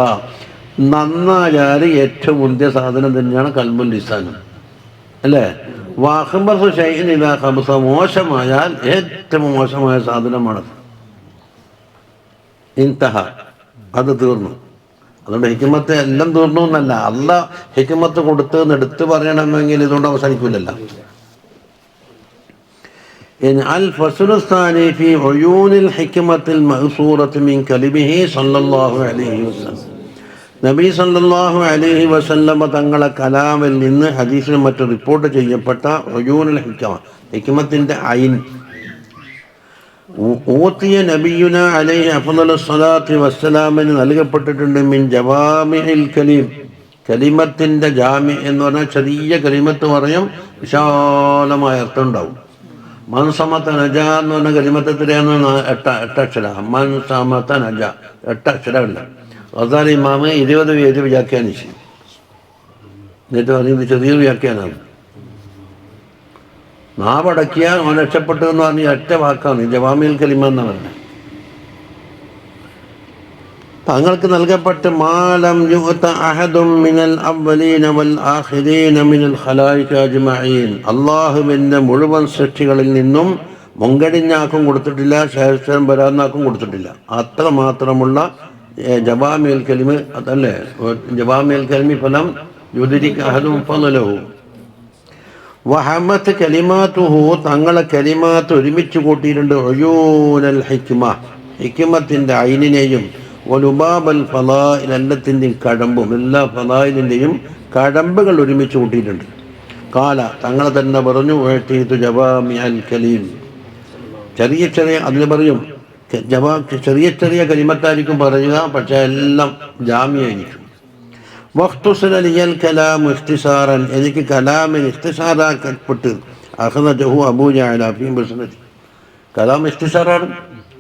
Speaker 1: നന്നായാൽ ഏറ്റവും മുന്തിയ സാധനം തന്നെയാണ് കൽബും ലിസാനും, അല്ലേ? വഅഖ്ബസു ശൈഇൻ ഇദാ ഖബസ, മോശമായാൽ ഏറ്റവും മോശമായ സാധനമാണത്. ഇൻതഹ. അത് തീർന്നു. അതുകൊണ്ട് ഹിക്മത്ത് എല്ലാം തീർന്നു എന്നല്ല, അള്ളാഹ് ഹിക്മത്ത് കൊടുത്തെന്ന് എടുത്ത് പറയണമെങ്കിൽ ഇതുകൊണ്ട് അവസാനിക്കില്ലല്ലോ. الفصل الثاني في عيون الحكمة المأثورة من كلمه صلى الله عليه وسلم. നബി സല്ലല്ലാഹു അലൈഹി വസല്ലമ തങ്ങളെ കലാമിൽ നിന്ന് ഹദീസിൽ മറ്റും റിപ്പോർട്ട് ചെയ്യപ്പെട്ട ഉയൂനുൽ ഹിക്മ, ഹിക്മത്തിൻ്റെ ഐൻ. ഊത്തിയ നബിയുന അലൈഹി അഫ്ളലു സ്വലാത്തി വസ്സലാമിന് നൽകപ്പെട്ടിട്ടുണ്ട് മിൻ ജവാമിഇൽ കലീം, കലിമത്തിൻ്റെ ജാമി എന്ന് പറഞ്ഞാൽ ചെറിയ കലിമത്ത് പറയും, വിശാലമായ അർത്ഥം ഉണ്ടാവും. മൻസമത്ത നജ എന്ന് പറഞ്ഞ കലിമത്തത്തിലാണ് എട്ടക്ഷര. മൻസമത്ത നജ 8 അക്ഷരമല്ല. ഗസാലി ഇമാമ് 20 പേര് വ്യാഖ്യാനിച്ചു. എന്നിട്ട് പറയുന്നത് ചെറിയൊരു വ്യാഖ്യാനമാണ്. നാവടക്കിയ അവൻ രക്ഷപ്പെട്ടു എന്ന് പറഞ്ഞ ഒറ്റ വാക്കാണ് ജവാമിൽ കലിമ എന്ന് പറഞ്ഞത്. തങ്ങൾക്ക് നൽകപ്പെട്ട മാലം യുഅത അഹദും മിനൽ അവ്വലീന വൽ ആഖിരീന മിനൽ ഖലായിക അജ്മഈൻ, അല്ലാഹുവിൻ്റെ മുഴുവൻ സൃഷ്ടികളിൽ നിന്നും മുൻകടിഞ്ഞാക്കും കൊടുത്തിട്ടില്ല, ശേഷം വരാന്നാക്കും കൊടുത്തിട്ടില്ല. അത്ര മാത്രമുള്ള ജവാമിൽ കലിമ അതല്ലേ. ജവാമിൽ കലിമി ഫലം യുദ്രിക അഹദും ഫളലഹു വഹമത്ത് കലിമാത്തുഹു, തങ്ങളെ കലിമാത്ത് ഒരുമിച്ച് കൂട്ടിയിട്ടുണ്ട്. ഉയൂനൽ ഹിക്മ, ഹിക്മത്തിൻ്റെ ഐനിനെയും വലുബാബൽ ഫളാഇൽ, എല്ലാത്തിൻ്റെയും കഴമ്പും, എല്ലാ ഫളായിലിൻ്റെയും കഴമ്പുകൾ ഒരുമിച്ച് കൂട്ടിയിട്ടുണ്ട്. കാല, തങ്ങളെ തന്നെ പറഞ്ഞു, ഉഅതീതു ജവാമിഅൽ കലീം, ചെറിയ ചെറിയ അതിന് പറയും ചെറിയ ചെറിയ കലിമത്തായിരിക്കും പറയുക, പക്ഷേ എല്ലാം ജാമിയായിരിക്കും. വഖ്തുസില ലിയൽ കലാം ഇഖ്തിസാറൻ, എനിക്ക് കലാമിന് ഇഖ്തിസാറാക്കപ്പെട്ട് അഖ്റജഹു അബൂ ജഅല ഫീ മുസ്നദ്, കലാം ഇഖ്തിസാറാണ്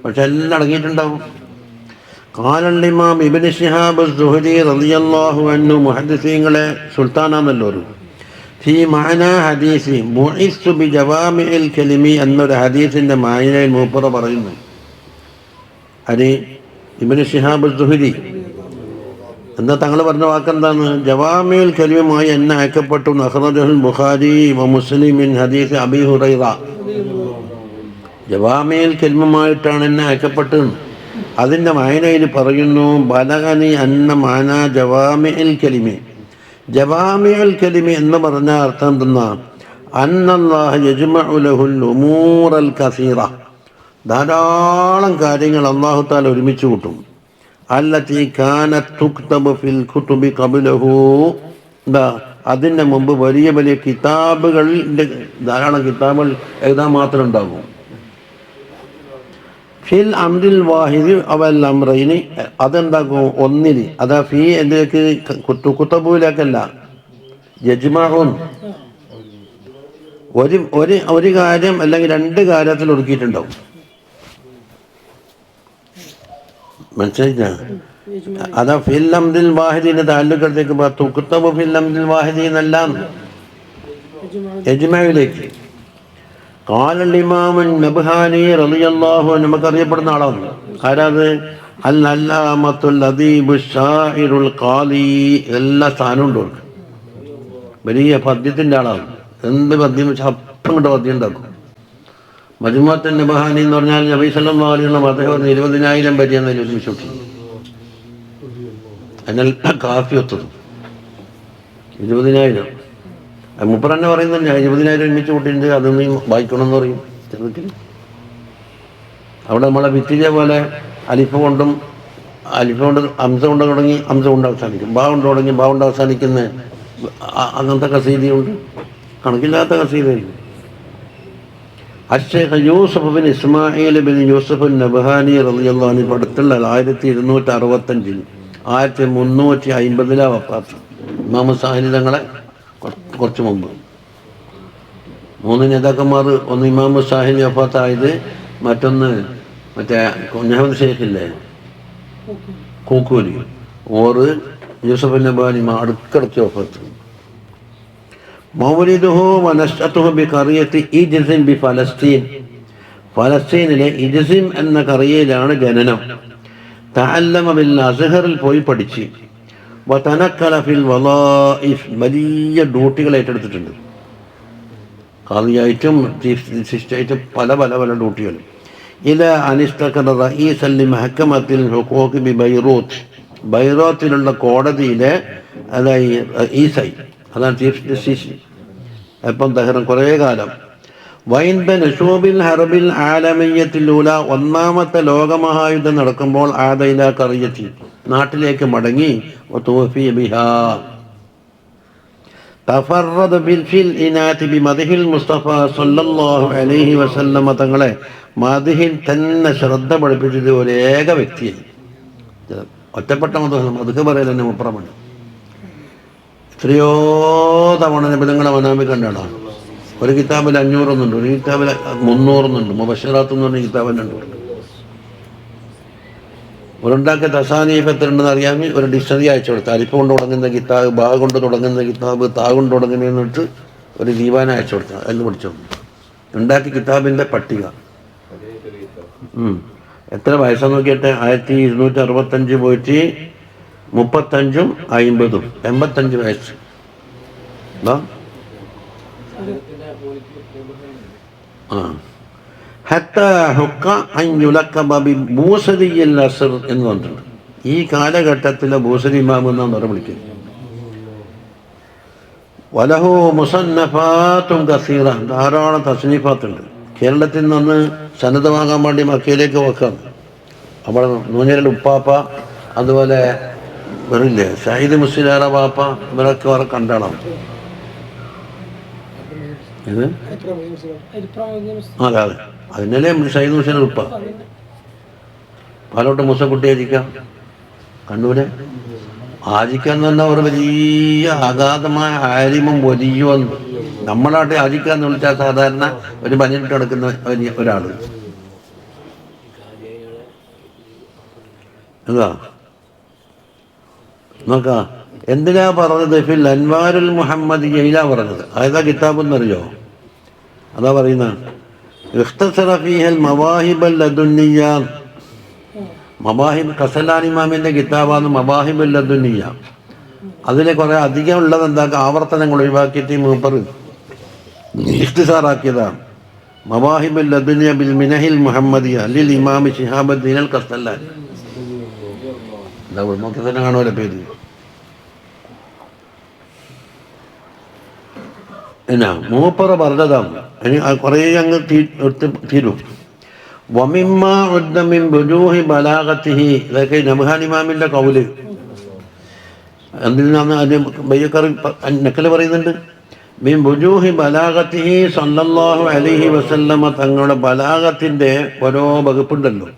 Speaker 1: പക്ഷെ എല്ലാം അടങ്ങിയിട്ടുണ്ടാവും. ഖാല ഇമാം ഇബ്നു ശിഹാബ് അസ്-സുഹരി റളിയല്ലാഹു അൻഹു, മുഹദ്ദിസീങ്ങളെ സുൽത്താനാണല്ലോ, ഫീ മഅന ഹദീസി ബുഇസ്തു ബി ജവാമിഇൽ കലിമി എന്നൊരു ഹദീസിൻ്റെ മായനയിൽ മൂപ്പറ പറയുന്നു. അത് ഇബ്നു ശിഹാബ് അസ്-സുഹരി എന്താ തങ്ങൾ പറഞ്ഞ വാക്കെന്താണ്? ജവാമിഉൽ കലിമുമായി എന്നെ അയക്കപ്പെട്ടു. അഖ്റജഹുൽ ബുഖാരി വ മുസ്ലിം മിൻ ഹദീസ് അബീ ഹുറൈറ, ജവാമിഉൽ കലിമുമായിട്ടാണ് എന്നെ അയക്കപ്പെട്ടത്. അതിൻ്റെ മായനയിൽ പറയുന്നു, ബലഗനി അന്ന മാന ജവാമിഉൽ കലിമി, ജവാമിഉൽ കലിമി എന്ന് പറഞ്ഞ അർത്ഥം എന്തെന്നാ? അന്നല്ലാഹു യജ്മഉ ലഹുൽ ഉമൂറൽ കസീറ, ധാരാളം കാര്യങ്ങൾ അല്ലാഹു തആല ഒരുമിച്ച് കൂട്ടും. അല്ലത്തി കാനത് തുക്തബു ഫിൽ കുതുബി ഖബ്ലഹു, അതിൻ്റെ മുമ്പ് വലിയ വലിയ കിതാബുകളിൻ്റെ ധാരാളം കിതാബുകൾ എഴുതാൻ മാത്രം ഉണ്ടാകും. ഫിൽ അംറിൽ വാഹിദി അവൽ അംറൈനി, അതെന്താക്കും ഒന്നിന്, അതാ ഫീ എന്തിലേക്ക് കുത്തബൂലേക്കല്ല, യജ്മഉൻ, ഒരു കാര്യം അല്ലെങ്കിൽ 2 കാര്യത്തിൽ ഒതുക്കിയിട്ടുണ്ടാവും. മനസ്സിലായില്ല? അതാ ഫിൽ അംറിൽ വാഹിദിന്റെ താല്ലുക്കത്തേക്ക് തുക്തബു ഫിൽ അംറിൽ വാഹിദി എന്നല്ല, യജ്മഇലേക്ക്. ഖാലൽ ഇമാമുൻ നബ്ഹാനി റളിയല്ലാഹു അൻഹു, നമുക്കറിയപ്പെടുന്ന ആളാണ്. ആരാത്? അൽ അല്ലാമത്തുൽ അദീബു ശാഇറുൽ ഖാലി, എല്ലാ സ്ഥാനവും ഉണ്ട്. വലിയ പദ്യത്തിൻ്റെ ആളാണ്. എന്ത് പദ്യം വെച്ചാൽ അപ്പം കൊണ്ട് പദ്യം ഉണ്ടാക്കും. മജ്മുഅത്തുൻ നബ്ഹാനി എന്ന് പറഞ്ഞാൽ നബി സല്ലല്ലാഹു അലൈഹി വസല്ലം അദ്ദേഹം 20,000 വരിയെന്ന് ഒരുമിച്ച് വിട്ടു. അതിനെല്ലാം കാഫി ഒത്തത് 20,000. മുപ്പർ തന്നെ പറയുന്നുണ്ട് 20,000 ഒരുമിച്ച് കൂട്ടിയിട്ട് അതൊന്ന് വായിക്കണമെന്ന് പറയും ചെറുതിൽ. അവിടെ നമ്മളെ വിത്തിലെ പോലെ അലിഫ് കൊണ്ട് അംസ കൊണ്ട് തുടങ്ങി അംസ കൊണ്ട് അവസാനിക്കും, ബാ കൊണ്ട് തുടങ്ങി ബാ കൊണ്ട് അവസാനിക്കുന്ന അങ്ങനത്തെ കസീദയുണ്ട്, കണക്കില്ലാത്ത കസീദയുണ്ട്. അശ്ശൈഖ് Yusuf bin Ismail bin Yusuf നബ്ഹാനി റളിയല്ലാഹു അൻഹു അടുത്തുള്ള 1265 1350 വഫാത്ത്. ഇമാം സാഹിലി തങ്ങളെ കുറച്ച് മുമ്പ്. 3 നേതാക്കന്മാർ, ഒന്ന് ഇമാം സാഹിലി വഫാത്തായത്, മറ്റൊന്ന് മറ്റേ കുഞ്ഞഹമ്മദ് ഷെയ്ഖില്ലേ കൂക്കൂലി, ഓറ് യൂസുഫ് നബ്ഹാനി അടുക്കടച്ച് വഫാത്ത്. മൗലിദുഹു വനശ്അതുഹു ബിഖറിയത്തി ഇജ്സിം ബിഫലസ്തീൻ, ഫലസ്തീനിലെ ഇജ്സിം എന്ന കറിയയിലാണ് ജനനം. തഅല്ലമ ബിൽ അസ്ഹറിൽ പോയി പഠിച്ച്. വതനക്കല ഫിൽ വലായിഫ്, വലിയ ഡ്യൂട്ടികൾ ഏറ്റെടുത്തിട്ടുണ്ട്. ഖാദിയായിട്ടും ചീഫ് ജസ്റ്റിസായിട്ടും പല പല പല ഡ്യൂട്ടികൾ. ഇല അനിസ്തഖറ റഈസൻ ലിമഹ്കമത്തിൽ ഹുഖൂഖ് ബൈറൂത്ത്, ബൈറൂത്തിലുള്ള കോടതിയിലെ അതായത് റഈസായി, അതാണ് ചീഫ് ജസ്റ്റിസ്. അപ്പം ദഹ്റൻ കുറേ കാലം. വൈൻദ നശൂബിൽ ഹർബിൽ ആലമിയ്യത്തിലൂല, ഒന്നാമത്തെ ലോകമഹായുദ്ധം നടക്കുമ്പോൾ ആദയില ഖറിയത്തി, നാട്ടിലേക്ക് മടങ്ങി. വതൂഫിയ ബിഹാ തഫറദ ബിൽ ഇനാതി ബിമദ്ഹിൽ മുസ്തഫ സല്ലല്ലാഹു അലൈഹി വസല്ലമ, തങ്ങളെ മദ്ഹിൽ തന്നെ ശ്രദ്ധ പഠിപ്പിച്ചത് ഒരേക വ്യക്തിയെ. ഒറ്റപ്പെട്ട മദ്ഹ് പറയൽ തന്നെ മുപ്പറമാണ്. എത്രയോ തവണ നിബിധങ്ങളെ മനാമി കണ്ടാണ്. ഒരു കിതാബിൽ 500 എന്നുണ്ട്, ഒരു കിതാബിൽ 300 എന്നുണ്ട്. മുബശ്ശിറാത്ത് എന്ന് പറഞ്ഞ കിതാബ് ഉണ്ട്. ഒരുണ്ടാക്കിയ തസാനീഫ് എത്ര ഉണ്ടെന്ന് അറിയാൻ ഒരു ഡിക്ഷണറി അയച്ചു കൊടുത്തു. അരിപ്പ് കൊണ്ട് തുടങ്ങുന്ന കിതാബ്, ബാ കൊണ്ട് തുടങ്ങുന്ന കിതാബ്, താ കൊണ്ട് തുടങ്ങുന്നതെന്നിട്ട് ഒരു ദീവാന അയച്ചു കൊടുത്തു. അതിൽ പഠിച്ചു ഉണ്ടാക്കിയ കിതാബിൻ്റെ പട്ടിക. എത്ര വയസ്സാന്ന് നോക്കിയിട്ട് 1265 പോയിട്ട് 35ഉം 50ഉം 85 വയസ്സ്. എന്ന് പറഞ്ഞിട്ടുണ്ട്. ഈ കാലഘട്ടത്തിലെ ബൂസരി ഇമാം എന്നാണ് അവരെ വിളിക്കുന്നത്. വലഹു മുസന്നഫാത്തും കസീറ, ധാരാളം തസ്നീഫാത്തുണ്ട്. കേരളത്തിൽ നിന്ന് സന്നദ്ധ വാങ്ങാൻ വേണ്ടി മക്കയിലേക്ക് വെക്കാം. അവിടെ നൂഞ്ഞേരുടെ ഉപ്പാപ്പ, അതുപോലെ വരില്ലേ ഷഹീദ് മുസ്ലിയാറ പാപ്പ, ഇവരൊക്കെ അവരെ കണ്ടാളാം. അതെ അതെ, അതിനല്ലേ ഷഹീദ് മുസ്ലിയാർ ഉപ്പ. പാലോട്ട് മൂസക്കുട്ടി ആചിക്കാം, കണ്ണൂര് ആചിക്കാന്ന് പറഞ്ഞാൽ ഒരു വലിയ അഗാധമായ ആരിമും വലിയ. നമ്മളാട്ടെ ആചിക്കാന്ന് വിളിച്ചാൽ സാധാരണ ഒരു പനിട്ട് കിടക്കുന്ന വലിയ ഒരാൾ. എന്താ നോക്കാ, എന്തിനാ പറഞ്ഞത്? ഫിൽ അൻവാരുൽ മുഹമ്മദിയ്യയിലാ പറഞ്ഞത്. അതാ കിതാബ് എന്നറിയോ? അതാ പറയുന്ന ഇഖ്തസറ ഫീഹൽ മവാഹിബൽ ലദുന്നിയ്യ. മവാഹിബ് കസലാനി ഇമാമിൻ്റെ കിതാബാണ് മവാഹിബുൽ ലദുന്നിയ്യ. അതിൽ കുറേ അധികം ഉള്ളത് എന്താക്കുക, ആവർത്തനങ്ങൾ ഒഴിവാക്കിയിട്ട് മൂപ്പർ ഇഖ്തിസാറാക്കിയതാണ്. മവാഹിബുൽ ലദുന്നിയ്യ ബിൽ മിനഹിൽ മുഹമ്മദിയ്യ ലിൽ ഇമാം ശിഹാബുദ്ദീൻ അൽ ഖസ്തലാനി. എന്താ നോക്കി തന്നെ കാണുമല്ലോ പേര്. എന്നാ മൂപ്പറ പറഞ്ഞതാണ്. ഇനി കുറേ അങ്ങ് തീരും. വമിമ്മ ഉദ്ദമിൻ ബുജൂഹി ബലാഗത്തിഹി, ഇതൊക്കെ നബ്ഹാനി ഇമാമിൻ്റെ കൗല്. എന്തിൽ നിന്നാണ് അതിന് ബയ്യക്കറി നക്കല് പറയുന്നുണ്ട്. മിൻ ബുജൂഹി ബലാഗത്തിഹി സല്ലല്ലാഹു അലൈഹി വസല്ലമ, തങ്ങളുടെ ബലാഗത്തിൻ്റെ ഓരോ വകുപ്പുണ്ടല്ലോ.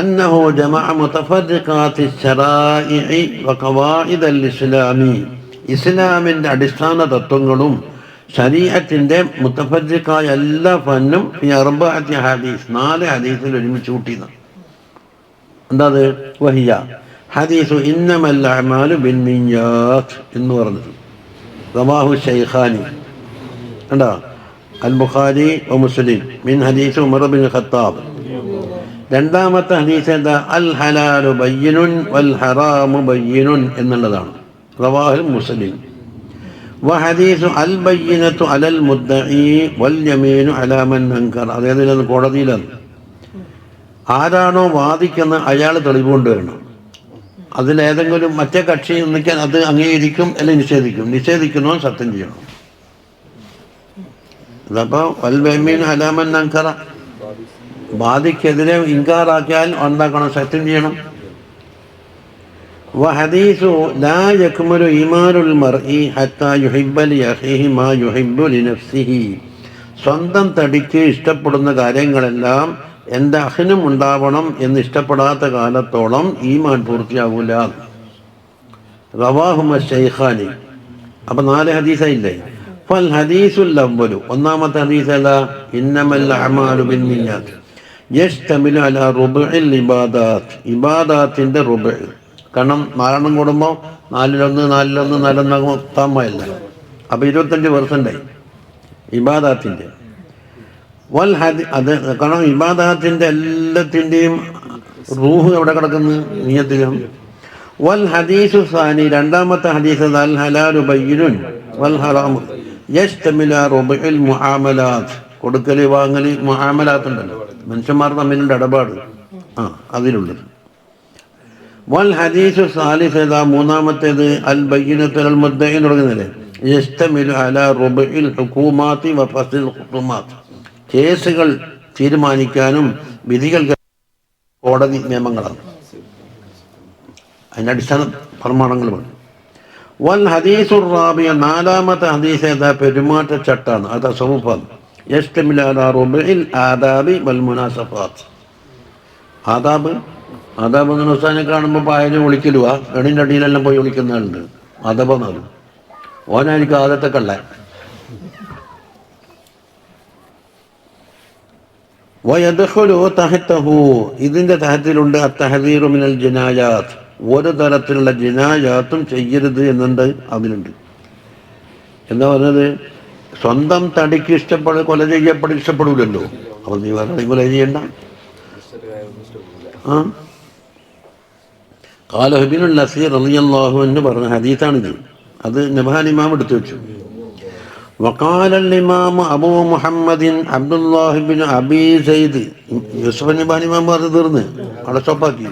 Speaker 1: അന്നഹു ജമഅ മുതഫർരിഖാത്തി ശറാഇഇ വഖവാഇദൽ ഇസ്ലാമി, ഇസ്ലാമിൻ്റെ അടിസ്ഥാന തത്വങ്ങളും ശരീഅത്തിൻ്റെ മുതഫർരിഖായ എല്ലാ ഫന്നും ഫി അർബഅത്തി ഹദീസ്, 4 ഹദീസിൽ ഒരുമിച്ച് കൂട്ടിയതാണ്. എന്താ അത്? വഹിയ ഹദീസു ഇന്നമൽ അഅ്മാലു ബിന്നിയ്യാത്ത് എന്ന് പറഞ്ഞത് റവാഹു ശൈഖാനി. കണ്ടോ? അൽ ബുഖാരി വ മുസ്ലിം മിൻ ഹദീസ് ഉമർ ബിൻ ഖത്താബ്. രണ്ടാമത്തെ ഹദീസ് എന്താ? അൽ ഹലാലു ബയ്യിനുൻ വൽ ഹറാമു ബയ്യിനുൻ എന്നുള്ളതാണ്. റവാഹുൽ മുസ്ലിം. വഹദീസു അൽ ബയ്യിനത്തു അലൽ മുദ്ദഈ വൽ യമീനു അലാ മൻ അൻകർ. അതായത് കോടതിയിലാണ് ആരാണോ വാദിക്കുന്ന അയാൾ തെളിവ് കൊണ്ടുവരണം. അതിലേതെങ്കിലും മറ്റേ കക്ഷി നിൽക്കാൻ അത് അംഗീകരിക്കും അല്ലെങ്കിൽ നിഷേധിക്കും. നിഷേധിക്കുന്നവൻ സത്യം ചെയ്യണം. അതപ്പോൾ വൽ യമീനു അലാ മൻ അൻകർ, വാദിക്കെതിരെ ഇൻകാറാക്കിയാൽ ഉണ്ടാക്കണം, സത്യം ചെയ്യണം. വഹദീസു ലാ യക്മുലു ഈമാനുൽ മർഇ ഹത്താ യുഹിബ്ബ ലിഅഖീഹി മാ യുഹിബ്ബു ലിനഫ്സിഹി, സ്വന്തം തടിക്ക് ഇഷ്ടപ്പെടുന്ന കാര്യങ്ങളെല്ലാം എൻ്റെ അഖിനും ഉണ്ടാവണം എന്ന് ഇഷ്ടപ്പെടാത്ത കാലത്തോളം ഈമാൻ പൂർത്തിയാകൂല. റവാഹുമ ശൈഖാനി. അപ്പം 4 ഹദീസായില്ലേ? ഫൽ ഹദീസുൽ അവ്വലു, ഒന്നാമത്തെ ഹദീസ് അല്ലാ ഇന്നമൽ അഅ്മാലു ബിന്നിയ്യാത്ത് യശ്തമിലു അലാ റുബ്ഇൽ ഇബാദാത്ത്, ഇബാദാത്തിൻ്റെ റുബ്ഇ. കാരണം 4 കൂടുമ്പോൾ 4 താമല്ല. അപ്പോൾ 25% ഇബാദാത്തിൻ്റെ. വൽ അത് കാരണം ഇബാദാത്തിൻ്റെ എല്ലാത്തിൻ്റെയും റൂഹ് എവിടെ കിടക്കുന്നു? നിയ്യത്തിലും. വൽ ഹദീസു സാനി, രണ്ടാമത്തെ ഹദീസ് അൽ ഹലാലു ബയ്യിനുൻ വൽ ഹറാമു യശ്തമിലു അലാ റുബ്ഇൽ മുആമലാത്ത്, കൊടുക്കൽ വാങ്ങൽ മുആമലാത്ത് ഉണ്ടല്ലോ, മനുഷ്യന്മാർ തമ്മിലുള്ള ഇടപാട് അതിലുള്ളത്. വൽ ഹദീസു സാലിസത മൂന്നാമത്തേത് അൽ ബയ്യിനത്തു അലൽ മുദ്ദഇ തുടങ്ങുന്നില്ലേ, യസ്തമിലു അലാ റുബഇൽ ഹുകൂമാത്തി വ ഫസ്ലിൽ ഖുതുമാത്ത്. കേസുകൾ തീരുമാനിക്കാനും വിധികൾ കോടതി നിയമങ്ങളാണ്, അതിൻ്റെ അടിസ്ഥാന പ്രമാണങ്ങളുമാണ്. വൽ ഹദീസുർ റാബിയ നാലാമത്തെ ഹദീസ് ഏതാ, പെരുമാറ്റച്ചട്ടാണ്, അത് തസവ്വുഫാണ്. യസ്തമിലു അലാ റുബഇൽ ആദാബി വൽ മുനാസഫാത്ത്. ആദാബ് എന്ന് ഉസ്താദിനെ കാണുമ്പോൾ പായനെ വിളിക്കലുവാ, എണിൻ്റെ അടിയിലെല്ലാം പോയി വിളിക്കുന്നതുണ്ട്. അതബെന്നത് ഓനായിരിക്കും ആദത്തെ കള്ള. വയദ്ഖുലു തഹ്തഹു, ഇതിൻ്റെ തഹത്തിലുണ്ട് അത്തഹദീറു മിനൽ ജിനായാത്ത്, ഒരു തരത്തിലുള്ള ജിനായാത്തും ചെയ്യരുത് എന്നുണ്ട് അതിലുണ്ട്. എന്താ പറഞ്ഞത്, സ്വന്തം തടിക്ക് കൊല ഇഷ്ടപ്പെടൂലല്ലോ, അപ്പോൾ നീ വേറെ കൊല ചെയ്യണ്ട. ഖാല ഇബ്നുൽ നസീർ റളിയല്ലാഹു അൻഹു പറഞ്ഞ ഹദീസാണിത്, അത് നബഹാനി ഇമാം എടുത്തു വെച്ചു. وقال الإمام أبو محمد عبد الله بن أبي زيد, യൂസുഫ് നബഹാനി ഇമാം പറഞ്ഞു തീർന്ന് അവിടെ സ്റ്റോപ്പാക്കി.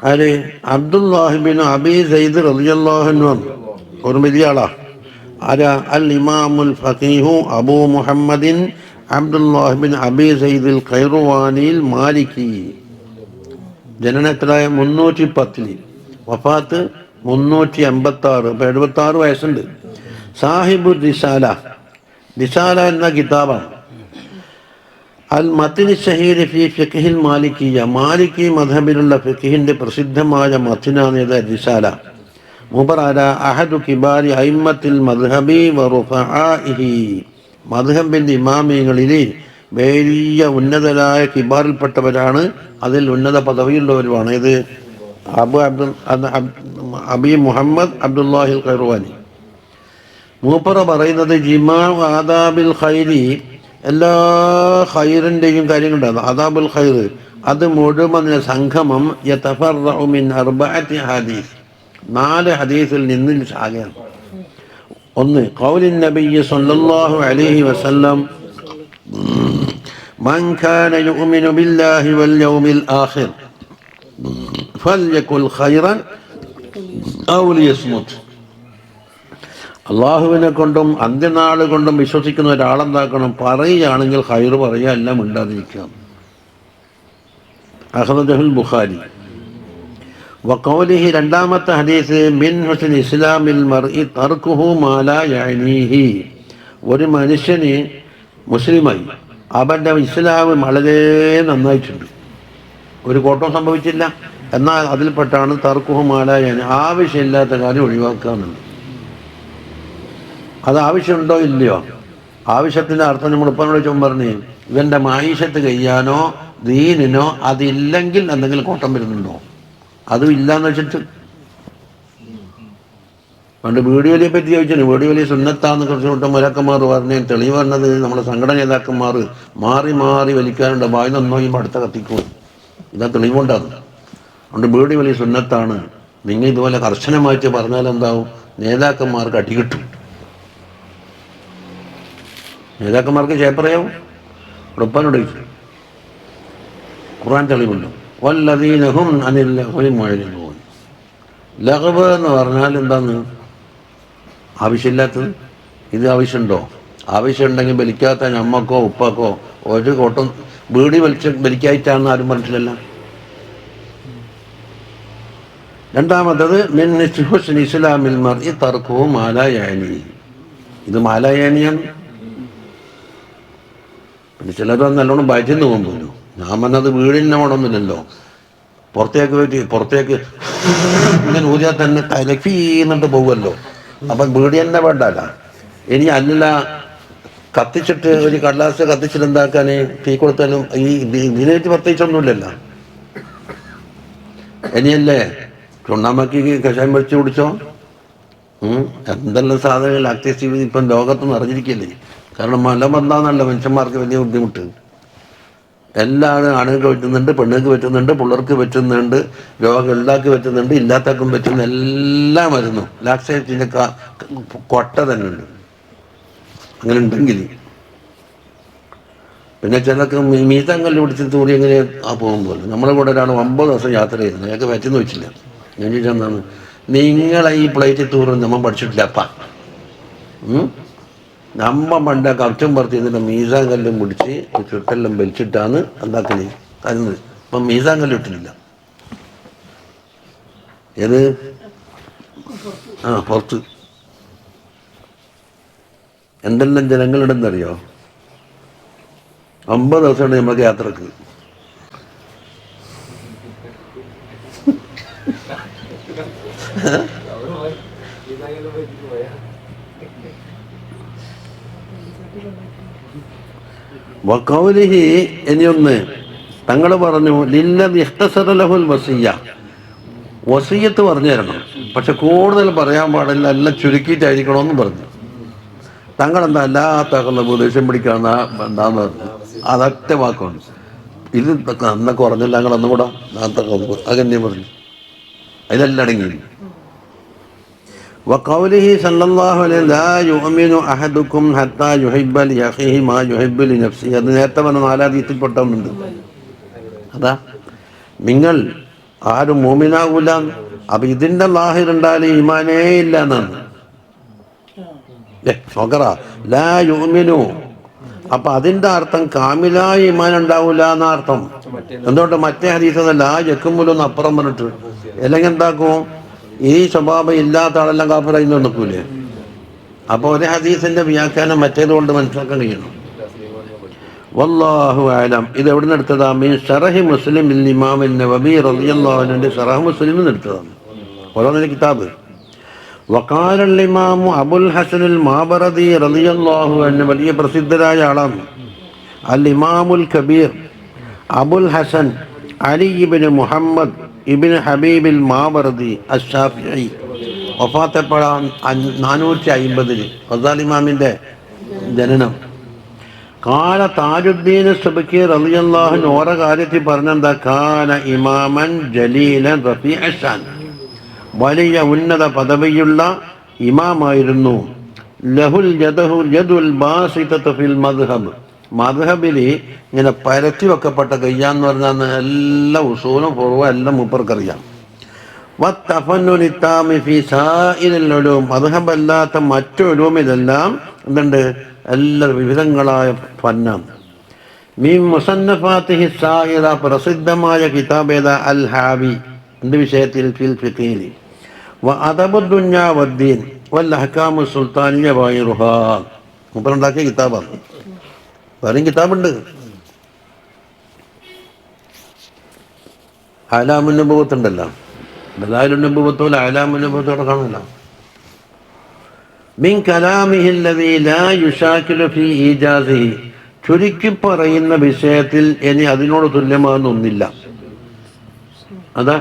Speaker 1: അതിൽ അബ്ദുല്ലാഹി ബിൻ അബി സയ്യിദ് റളിയല്ലാഹു അൻഹു ഒരു വലിയ ആളാ. ആരാ? അൽ ഇമാമുൽ ഫഖീഹു അബൂ മുഹമ്മദിൻ അബ്ദുല്ലാഹി ബിൻ അബി സയ്യിദ് ഖൈറുവാനിൽ മാലിക്കി. ജനനം എത്രയായ? 310, വഫാത്ത് 386, ഇപ്പോൾ 76 വയസ്സുണ്ട്. സാഹിബു റിസാല, റിസാല എന്ന കിതാബാണ്. അൽ മത്തിൻ ഷഹീർ ഫി ഫിഖ്ഹിൽ മാലിക്കിയ, മാലിക്കി മദ്ഹബിലുള്ള ഫിഖ്ഹിൻ്റെ പ്രസിദ്ധമായ മത്തിനാണ് ഇത് റിസാല. മൂപ്പറാര അഹദു കിബാരി അയിമ്മത്തിൽ മദ്ഹബി വ റുഫആഇഹി, മദ്ഹബിൻ്റെ ഇമാമികളിൽ വലിയ ഉന്നതരായ കിബാറിൽപ്പെട്ടവരാണ്, അതിൽ ഉന്നത പദവിയുള്ളവരുമാണ്. ഇത് അബി മുഹമ്മദ് അബ്ദുല്ലാഹിൽ ഖൈറുവാനി. മൂപ്പറ പറയുന്നത് ജിമാ ആദാബിൽ ഖൈരി, എല്ലാ ഖൈറിൻ്റെയും കാര്യങ്ങളുണ്ടാകും. ആദാബുൽ ഖൈർ അത് മുഴുവൻ സംഗമം യതഫറഉ മിൻ 4 ഹദീസ്, 4 ഹദീസിൽ നിന്ന് ശാഖയാണ്. ഒന്ന്, ഖൗലിൻ നബിയ്യി സ്വല്ലല്ലാഹു അലൈഹി വസല്ലം മൻ കാന യുഅ്മിനു ബില്ലാഹി വൽ യൗമിൽ ആഖിർ ഫൽയകുൽ ഖൈറൻ ഔ ലിയസ്മുത്. അള്ളാഹുവിനെ കൊണ്ടും അന്ത്യനാൾ കൊണ്ടും വിശ്വസിക്കുന്ന ഒരാളെന്താക്കണം, പറയുകയാണെങ്കിൽ ഖൈർ പറയുക, എല്ലാം മിണ്ടാതിരിക്കുക. അഖ്റജഹുൽ ബുഖാരി. വഖൗലിഹി, രണ്ടാമത്തെ ഹദീസ്, മിൻ ഹുസ്നി ഇസ്ലാമിൽ മർഇ തർക്കുഹു മാ ലാ യഅനീഹി, ഒരു മനുഷ്യന് മുസ്ലിമായി അവൻ്റെ ഇസ്ലാം വളരെ നന്നായിട്ടുണ്ട്, ഒരു കോട്ടവും സംഭവിച്ചില്ല, എന്നാൽ അതിൽപ്പെട്ടാണ് തർക്കുഹു മാ ലാ യഅനി, ആവശ്യമില്ലാത്ത കാര്യം ഒഴിവാക്കുക എന്നുള്ളത്. അത് ആവശ്യമുണ്ടോ ഇല്ലയോ? ആവശ്യത്തിൻ്റെ അർത്ഥം നമ്മൾ ഇപ്പം പറഞ്ഞു, ഇവൻ്റെ മായിഷത്ത് കഴിയാനോ ദീനിനോ അതില്ലെങ്കിൽ എന്തെങ്കിലും കോട്ടം വരുന്നുണ്ടോ? അതും ഇല്ലയെന്ന് വെച്ചിട്ട് പണ്ട് വീഡിയോലിയെ പറ്റി ചോദിച്ചു. വീഡിയോലി സുന്നത്താന്ന് കുറച്ചുകൂട്ടം മുലക്കന്മാർ പറഞ്ഞ് തെളിവ് പറഞ്ഞത് നമ്മുടെ സംഘടന നേതാക്കന്മാർ മാറി മാറി വലിക്കാനുണ്ട്, വായി നന്നോയുമ്പോൾ അടുത്ത കത്തിക്കും, ഇതാ തെളിവുണ്ടാകും. അതുകൊണ്ട് വീഡിയോ വലിയ സുന്നത്താണ്. നിങ്ങൾ ഇതുപോലെ കർശനമായിട്ട് പറഞ്ഞാൽ എന്താവും, നേതാക്കന്മാർക്ക് അടി കിട്ടും, നേതാക്കന്മാർക്ക് ചേപ്പറയാവും. ഉറപ്പാനോട് ഖുർആൻ തെളിവുണ്ട്. വല്ലദീന ഹും അനിൽ ലഗ്വി മുഅ്രിദൂൻ. ലഗ്വ് എന്ന് പറഞ്ഞാൽ എന്താന്ന്, ആവശ്യമില്ലാത്തത്. ഇത് ആവശ്യമുണ്ടോ? ആവശ്യമുണ്ടെങ്കിൽ വലിക്കാത്ത ഞമ്മക്കോ ഉപ്പക്കോ ഒരു കോട്ടം ബീഡി വലിക്കായിട്ടാണെന്ന് ആരും പറഞ്ഞിട്ടില്ല. രണ്ടാമത്തത് മിൻ ഹുസ്നി ഇസ്ലാമിൽ മർഇ തർക്കുഹു മാ ലാ യഅനി, ഇത് മാ ലാ യഅനിയാണ്. പിന്നെ ചിലത് നല്ലോണം ഭയന്ന് പോകുമല്ലോ. ഞാൻ പറഞ്ഞത് വീടിൻ്റെ മോടൊന്നുമില്ലല്ലോ, പുറത്തേക്ക് ഇങ്ങനെ ഊരിയാൽ തന്നെ തലഫീന്നിട്ട് പോകുമല്ലോ. അപ്പം വീട് തന്നെ വേണ്ടല്ല. ഇനി അല്ല കത്തിച്ചിട്ട് ഒരു കടലാസ് കത്തിച്ചിട്ട് എന്താക്കാൻ തീ കൊടുത്താലും ഈ ഇതിനായിട്ട് പ്രത്യേകിച്ചൊന്നുമില്ലല്ലോ. ഇനിയല്ലേ ചുണ്ണാമ്പക്കി കഷായം വെച്ച് കുടിച്ചോ, എന്തെല്ലാം സാധനങ്ങൾ ലാക്ടേസ് ഇപ്പം ലോകത്ത് നിറഞ്ഞിരിക്കില്ലേ. കാരണം മലബന്ധാന്നല്ല മനുഷ്യന്മാർക്ക് വലിയ ബുദ്ധിമുട്ട്. എല്ലാവരും ആണുങ്ങൾക്ക് പറ്റുന്നുണ്ട്, പെണ്ണുങ്ങൾക്ക് പറ്റുന്നുണ്ട്, പിള്ളേർക്ക് പറ്റുന്നുണ്ട്, രോഗം എല്ലാവർക്കും പറ്റുന്നുണ്ട്, ഇല്ലാത്തവർക്കും പറ്റുന്ന എല്ലാം വരുന്നു. ലാക്ടേസിൻ്റെ കൊട്ട തന്നെ ഉണ്ട്. അങ്ങനെ ഉണ്ടെങ്കിൽ പിന്നെ ചിലർക്ക് മീതങ്കല്ല് പിടിച്ച് തൂറി എങ്ങനെ ആ പോകുമ്പോൾ നമ്മുടെ കൂടെ ഒരാൾ 9 ദിവസം യാത്ര ചെയ്യുന്നത് ഞങ്ങൾക്ക് പറ്റുന്ന വെച്ചില്ല. ഞാൻ ചോദിച്ചെന്താണ്, നിങ്ങളെ ഈ പ്ലേറ്റ് തൂറും നമ്മൾ പഠിച്ചിട്ടില്ല അപ്പാ. നമ്മ പണ്ട കറച്ചും പറത്തി എന്നിട്ട് മീസാൻ കല്ലും പിടിച്ച് ചുട്ടെല്ലാം വലിച്ചിട്ടാണ് എന്താക്കല് തരുന്നത്. ഇപ്പം മീസാൻ കല്ല് ഇട്ടിട്ടില്ല. ഏത് പുറത്ത് എന്തെല്ലാം ജനങ്ങളുണ്ടെന്നറിയോ? 50 ദിവസമുണ്ട് നമുക്ക് യാത്രക്ക്. വഖൗലിഹി, ഇനിയൊന്ന് തങ്ങൾ പറഞ്ഞു ലില്ലദി ഇഖ്തസറ ലഹുൽ വസിയ്യ, വസിയ്യത്ത് പറഞ്ഞു തരണം, പക്ഷെ കൂടുതൽ പറയാൻ പാടില്ല, എല്ലാം ചുരുക്കിയിട്ടായിരിക്കണമെന്നും പറഞ്ഞു. തങ്ങൾ എന്താ അല്ലാത്ത ദേഷ്യം പിടിക്കാന്ന എന്താന്ന് പറഞ്ഞു. അതൊറ്റ വാക്കാണ്. ഇത് അന്നൊക്കെ പറഞ്ഞില്ല, ഞങ്ങൾ അന്നും കൂടെ അതെന്നെ പറഞ്ഞു. അതിലെല്ലാം അടങ്ങി. വഖൗലിഹി സല്ലല്ലാഹു അലൈഹി ലാ യുഅ്മിനു അഹദുക്കും ഹത്താ യുഹിബ്ബ ലിഅഖീഹി മാ യുഹിബ്ബു ലിനഫ്സിഹി. അത് നേരത്തെ പറഞ്ഞ 4 ഹദീസിൽപ്പെട്ടൊന്നുണ്ട്. അതാ നിങ്ങൾ ആരും മോമിനാകൂല. അപ്പൊ ഇതിന്റെ ലാഹിറുണ്ടായാലും ഈമാനേ ഇല്ല എന്നാണ്. ലാ യുഅ്മിനു, അപ്പൊ അതിന്റെ അർത്ഥം കാമിലായ ഈമാൻ ഉണ്ടാവൂല എന്ന അർത്ഥം. എന്തുകൊണ്ട് മറ്റേ ഹദീസ് ലാ യക്കുമുലൊന്ന് അപ്പുറം പറഞ്ഞിട്ട്, അല്ലെങ്കിൽ എന്താക്കും ഈ സ്വഭാവം ഇല്ലാത്ത ആളെല്ലാം കാഫിറായി നിൽക്കൂലേ? അപ്പൊ ഒരു ഹദീസിന്റെ വ്യാഖ്യാനം മറ്റേതുകൊണ്ട് മനസ്സിലാക്കാൻ കഴിയണം. വല്ലാഹു അഅലം. ഇത് എവിടെ നിന്ന് എടുത്തതാ? മിൻ ശറഹി മുസ്ലിം ഇമാം നവവി റളിയല്ലാഹു അൻഹു ശറഹ് മുസ്ലിമിൽ നിന്ന് എടുത്തതാണ്. ഓരോന്നിന്റെ കിതാബ്. വഖാല ഇമാം അബുൽ ഹസൻ അൽ മാബറദി റളിയല്ലാഹു അൻഹു, വലിയ പ്രസിദ്ധരായ ആളാണ്. അൽ ഇമാമുൽ കബീർ അബുൽ ഹസൻ അലി ഇബ്നു മുഹമ്മദ് ഇബ്നു ഹബീബിൽ മാബറദി അശ്ശാഫിഈ, വഫാത്തപ്പെടാൻ 450 ഗസാലി ഇമാമിന്റെ ജനനം. കാല താജുദ്ദീൻ സുബ്കി റളിയല്ലാഹു അൻഹു ഓരോ കാര്യത്തിൽ പറഞ്ഞെന്താ, കാന ഇമാമൻ ജലീലൻ റഫീഅ ഷാൻ, വലിയ ഉന്നത പദവിയുള്ള ഇമാമായിരുന്നു. ലഹുൽ യദുൽ ബാസിതതു ഫിൽ മദ്ഹബ്, മദ്ഹബിൽ ഇങ്ങനെ പരത്തി വെക്കപ്പെട്ട കയ്യാന്ന് പറഞ്ഞാൽ എല്ലാ ഉസൂലും പൂർവ്വം എല്ലാം മൂപ്പർക്കറിയാം. വത്തഫന്നുനി താമി ഫീ സായിരിൽ ഉലൂം, മദ്ഹബ് അല്ലാത്ത മറ്റു ഉലൂമിലെല്ലാം എന്തുണ്ട്? എല്ലാ വിവിധങ്ങളായ ഫന്നാണ്. മീൻ മുസന്നഫാത്തിഹി സായിറ, പ്രസിദ്ധമായ കിതാബേദ അൽ ഹാവി, എന്ത് വിഷയത്തിൽ? ഫിൽ ഫിഖീൽ വ അദബുദ് ദുനിയ വദ്ദീൻ വൽ അഹ്കാമു സുൽത്താനിയ വഗൈറുഹാ. മൂപ്പറുണ്ടാക്കിയ കിതാബാണ്. വേറെയും കിതാബുണ്ട്. അലാമുൻ നബുവത്ത് ഉണ്ടല്ലോ, ദലായിലുൻ നബുവത്ത് പോലെ അലാമുൻ നബുവത്ത് അവിടെ കാണുമല്ലോ. മിൻ കലാമിഹി അല്ലദീ ലാ യുശാകിലു ഫീ ഈജാസിഹി, ചുരുക്കി പറയുന്ന വിഷയത്തിൽ ഇനി അതിനോട് തുല്യമാകുന്ന ഒന്നില്ല. അതാ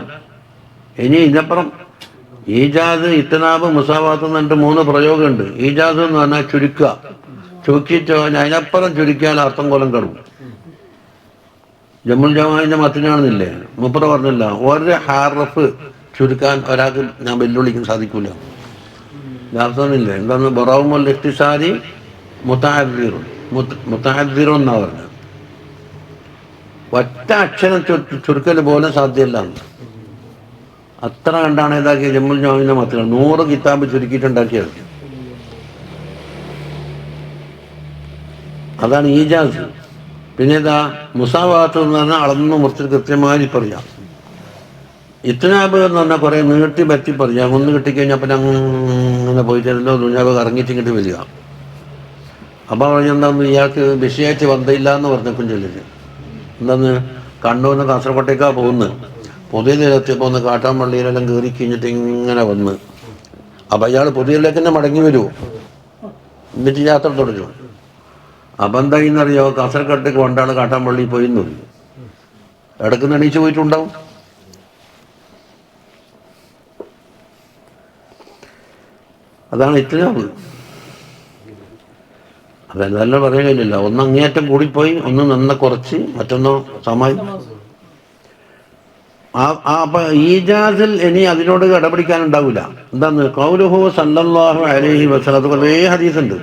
Speaker 1: ഇനി ഇതിനപ്പുറം ഈജാസ്, ഇത്നാബ്, മുസാവാത്ത് എന്ന് പറഞ്ഞിട്ട് 3 പ്രയോഗമുണ്ട്. ഈജാസ് എന്ന് പറഞ്ഞാൽ ചുരുക്കുക, ചുരുക്കിയിട്ട് അതിനപ്പുറം ചുരുക്കിയാൽ അർത്ഥം കൊല്ലം കടവും. ജമ്മുൽ ജമാഅത്തിന്റെ മത്തിനാണെന്നില്ലേ മൂപ്പറ പറഞ്ഞില്ല, ഒരു ഹാർഫ് ചുരുക്കാൻ ഒരാൾക്ക് ഞാൻ വെല്ലുവിളിക്കാൻ സാധിക്കൂല. അർത്ഥമില്ലേ? എന്താന്ന് ബറാവുൽ ഇഖ്തിസാരി മുതഅദ്ദിറുൻ എന്നാ പറഞ്ഞത്. ഒറ്റ അക്ഷരം ചുരുക്കൽ പോലും സാധ്യമല്ല. അത്ര കണ്ടാണ് ഇതാക്കിയ ജമ്മുൽ ജമാഅത്തിന്റെ മത്തിനാണ്. 100 കിതാബ് ചുരുക്കിയിട്ടുണ്ടാക്കിയത്. അതാണ് ഈജാസ്. പിന്നെ ഇതാ മുസാവാത്ത് എന്ന് പറഞ്ഞാൽ അളന്ന് മുറിച്ച് കൃത്യമായി പറയാം. ഇത്നാബ് എന്ന് പറഞ്ഞാൽ കുറെ നീട്ടി പറ്റി പറയാം. ഒന്ന് കിട്ടിക്കഴിഞ്ഞാൽ പിന്നെ അങ്ങനെ പോയിട്ടല്ലോ ദുനിയാവ് കറങ്ങിയിട്ട് ഇങ്ങോട്ട് വരിക. അപ്പം പറഞ്ഞെന്താന്ന്, ഇയാൾക്ക് വിഷയായിട്ട് ബന്ധമില്ല എന്ന് പറഞ്ഞപ്പം ചൊല്ലില്ല. എന്താന്ന്, കണ്ണൂരിന്ന് കാസർകോട്ടേക്കാ പോകുന്നത്. പുതിയ നിരത്തിയപ്പോൾ ഒന്ന് കാട്ടാമ്പള്ളിയിലെല്ലാം കയറി കഴിഞ്ഞിട്ട് ഇങ്ങനെ വന്ന്, അപ്പം അയാൾ പുതിയയിലേക്ക് തന്നെ മടങ്ങി വരുമോ? എന്നിട്ട് യാത്ര തുടരും. അപ്പം എന്തായിന്നറിയോ, കാസർഗോട്ടേക്ക് കൊണ്ടാണ് കാട്ടാമ്പള്ളി പോയിന്ന് പറയും. ഇടയ്ക്ക് എണീച്ച് പോയിട്ടുണ്ടാവും. അതാണ് ഇത്നാബ്. അതെല്ലാം പറയാൻ കഴിയില്ല. ഒന്ന് അങ്ങേയറ്റം കൂടിപ്പോയി, ഒന്ന് നന്ന കുറച്ച്, മറ്റൊന്നോ സമയം. അപ്പൊ ഈജാസിൽ ഇനി അതിനോട് ഇടപിടിക്കാനുണ്ടാവില്ല. എന്താന്ന്, ഖൗലുഹു സല്ലല്ലാഹു അലൈഹി വസല്ലം, അത് കുറേ ഹദീസുണ്ട്.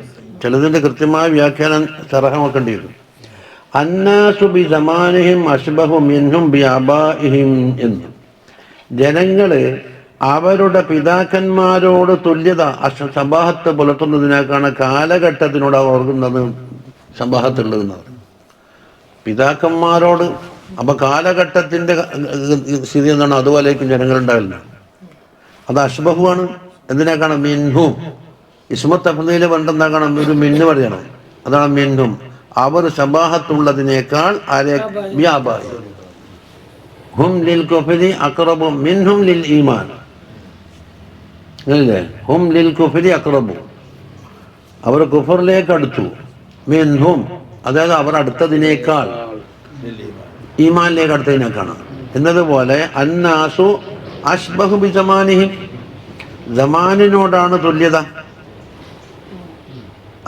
Speaker 1: ചിലതിന്റെ കൃത്യമായ വ്യാഖ്യാനം ശറഹമാക്കേണ്ടി വരും. അന്നാസു ബി സമാനിഹിം അഷ്ബഹു മിൻഹും ബി അബാഇഹിം എന്ന്. ജനങ്ങള് അവരുടെ പിതാക്കന്മാരോട് തുല്യത ശബാഹത്ത് പുലർത്തുന്നതിനേക്കാണ് കാലഘട്ടത്തിനോട് ഓർക്കുന്നത് ശബാഹത്തുള്ളതെന്നാണ്. പിതാക്കന്മാരോട് അപ്പൊ കാലഘട്ടത്തിന്റെ സ്ഥിതി എന്താണ്? അതുപോലേക്കും ജനങ്ങളുണ്ടാവില്ല. അത് അഷ്ബഹുവാണ്. എന്തിനേക്കാണ്? മിൻഹും. ഇസ്മത്ത് തഫ്ദീൽ പണ്ടെന്താക്കണം? ഒരു മിന്ന് പറയണം. അതാണ് മിൻഹും. അവർ ശബാഹത്തുള്ളതിനേക്കാൾ ഹും ലിൽ കുഫ്രി അഖ്റബു മിൻഹും ലിൽ ഈമാൻ. അല്ലേ? ഹും ലിൽ കുഫ്രി അഖ്റബു, അവർ കുഫറിലേക്ക് അടുത്തു. മിൻഹും, അതായത് അവർ അടുത്തതിനേക്കാൾ ഈമാനിലേക്ക് അടുത്തതിനേക്കാണ് എന്നതുപോലെ അന്നാസു അഷ്ബഹു ബി സമാനിഹിം, സമാനിനോടാണ് തുല്യത.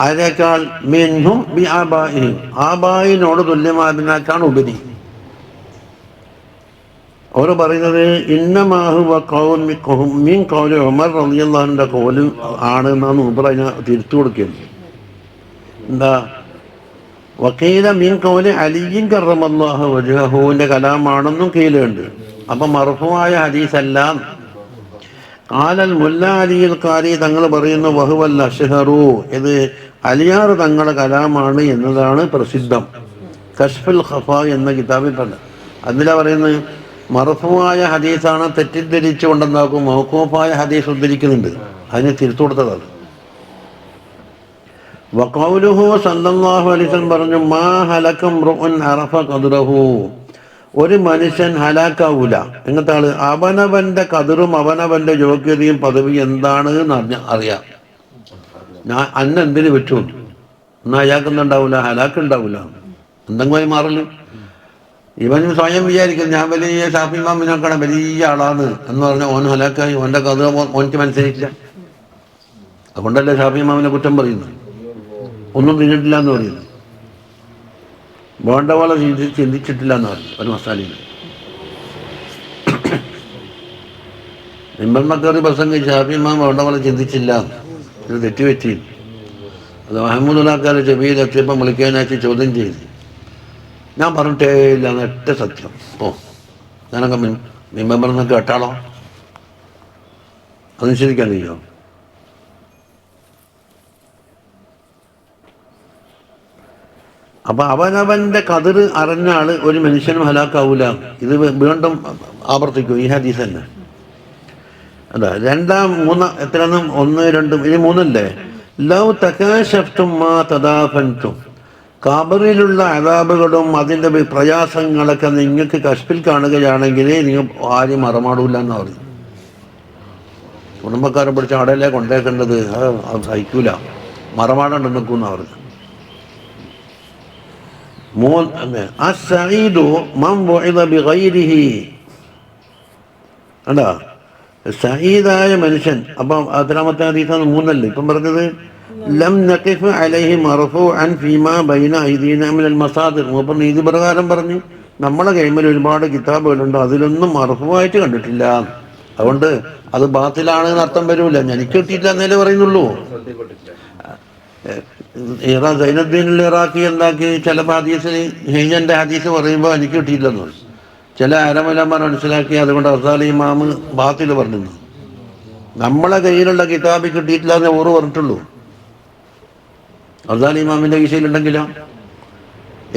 Speaker 1: അതിനേക്കാൾ മിൻഹും ബി ആബാഇഹിം, ആബായിനോട് തുല്യമായതിനേക്കാണ് ഉപരി. അവർ പറയുന്നത് ഇന്നമാഹു മിൻ ഖൗലി ഉമർ റളിയല്ലാഹു അൻഹുവിന്റെ ഖൗല് ആണ് എന്നാണ് ഉമർ അതിനെ തിരുത്തു കൊടുക്കുന്നത്. എന്താ? വക്കീല മീൻ ഖൗലി അലിയും കറമല്ലാഹു വജ്ഹഹുവിന്റെ കലാമാണെന്നും കീലുണ്ട്. അപ്പൊ മർഫൂആയ ഹദീസെല്ലാം ആലൽ മുല്ല അലിയിൽ കാരി തങ്ങൾ പറയുന്നു വഹുവൽ അഷ്ഹറു, ഇത് അലിയാർ തങ്ങളുടെ കലാമാണ് എന്നതാണ് പ്രസിദ്ധം. കശ്ഫുൽ ഖഫാ എന്ന കിതാബിൽ തന്നെ അതിലാ പറയുന്നത് മർഫൂആയ ഹദീസാണ് തെറ്റിദ്ധരിച്ചു കൊണ്ടെന്നാക്കും മൗഖൂഫായ ഹദീസ് ഉദ്ധരിക്കുന്നുണ്ട്. അതിന് തിരുത്തു കൊടുത്തതാണ്. വഖൗലുഹു സല്ലല്ലാഹു അലൈഹി വസല്ലം പറഞ്ഞു മാ ഹലക ഇംറുഉൻ അറഫ ഖദ്റഹു, ഒരു മനുഷ്യൻ ഹലാക്കാവൂല. എങ്ങനത്തെ ആള്? അവനവന്റെ കതിറും അവനവന്റെ യോഗ്യതയും പദവി എന്താണ് എന്ന് അറിയാം. ഞാൻ അന്നെന്തിനു പറ്റൂ എന്നാൽ അയാൾക്കൊന്നുണ്ടാവൂല, ഹലാക്ക് ഉണ്ടാവൂല. എന്തെങ്കിലും മാറല്. ഇവനും സ്വയം വിചാരിക്കും ഞാൻ വലിയ ഷാഫി ഇമാമിനൊക്കെ വലിയ ആളാണ് എന്ന് പറഞ്ഞാൽ ഓൻ ഹലാക്കായി. ഓൻ്റെ കതിർ ഓനക്ക് മനസ്സിലായിട്ടില്ല. അതുകൊണ്ടല്ലേ ഷാഫി ഇമാമിനെ കുറ്റം പറയുന്നത്. ഒന്നും തിന്നിട്ടില്ല എന്ന് പറയുന്നു. വേണ്ട പോലെ ചിന്തിച്ചിട്ടില്ല എന്ന് പറഞ്ഞു ഒരു മസാലയിൽ. നിമ്പർമക്കാർ പ്രസംഗം ഷാഫി ഇമാം വേണ്ട പോലെ ചിന്തിച്ചില്ല, ഇത് തെറ്റുപറ്റി. അത് മഹമ്മൂദുലാക്കാർ ചെവിയിൽ എത്തിയപ്പം വിളിക്കാനാക്കി ചോദ്യം ചെയ്തു. ഞാൻ പറഞ്ഞിട്ടേ ഇല്ല എന്നൊറ്റ സത്യം. ഞാനൊക്കെ മിമ്പറിന്ന് കേട്ടാളോ? അതനുസരിക്കാൻ കഴിയോ? അപ്പൊ അവനവന്റെ കതിർ അറിഞ്ഞ ആള് ഒരു മനുഷ്യനും ഹലാക്കാവൂല. ഇത് വീണ്ടും ആവർത്തിക്കും ഈ ഹദീസ് തന്നെ. അതാ രണ്ടാം മൂന്ന് എത്രയെന്നും 1, 2 ഇനി 3 ലൗ തകാശഫ്തും മാ തദാഫൻതും, ഖബറിലുള്ള അദാബുകളും അതിൻ്റെ പ്രയാസങ്ങളൊക്കെ നിങ്ങൾക്ക് കശ്ഫിൽ കാണുകയാണെങ്കിൽ നിങ്ങൾ ആരും മറമാടൂല എന്ന് പറയും. കുടുംബക്കാരെ പിടിച്ച് അടയിലേ കൊണ്ടേക്കേണ്ടത് അത് സഹിക്കൂല, മറമാടണ്ട് നിൽക്കുന്ന പറഞ്ഞു. അതാ സഈദായ മനുഷ്യൻ. അപ്പം എത്രാമത്തെ ഹദീസാണ്? 3 ഇപ്പം പറഞ്ഞത്. ലം നഖിഫ് അലൈഹി മർഫൂഅൻ ഫീമാ ബൈന ഐദീനാ മിനൽ മസാദിർ. മൂപ്പർ നീതി പ്രകാരം പറഞ്ഞു നമ്മളെ കൈമൽ ഒരുപാട് കിതാബുകളുണ്ട്, അതിലൊന്നും മർഫൂആയിട്ട് കണ്ടിട്ടില്ല. അതുകൊണ്ട് അത് ബാത്തിലാണ് അർത്ഥം വരൂല. എനിക്ക് കിട്ടിയിട്ടില്ല എന്നേ പറയുന്നുള്ളൂ. സൈനുദ്ദീൻ ഇറാഖി എന്താക്കി ചില ഹദീസിന് ഹീജന്റെ ഹദീസ് പറയുമ്പോൾ എനിക്ക് കിട്ടിയില്ലെന്ന് പറയും. ചില അരമലമാർ മനസ്സിലാക്കി അതുകൊണ്ട് അസാലി ഇമാമ് ബാത്തിൽ പറഞ്ഞു. നമ്മളെ കയ്യിലുള്ള കിതാബ് കിട്ടിയിട്ടില്ല എന്നേ ഓറ് പറഞ്ഞിട്ടുള്ളൂ. അസാലി ഇമാമിന്റെ വിഷയിലുണ്ടെങ്കിലോ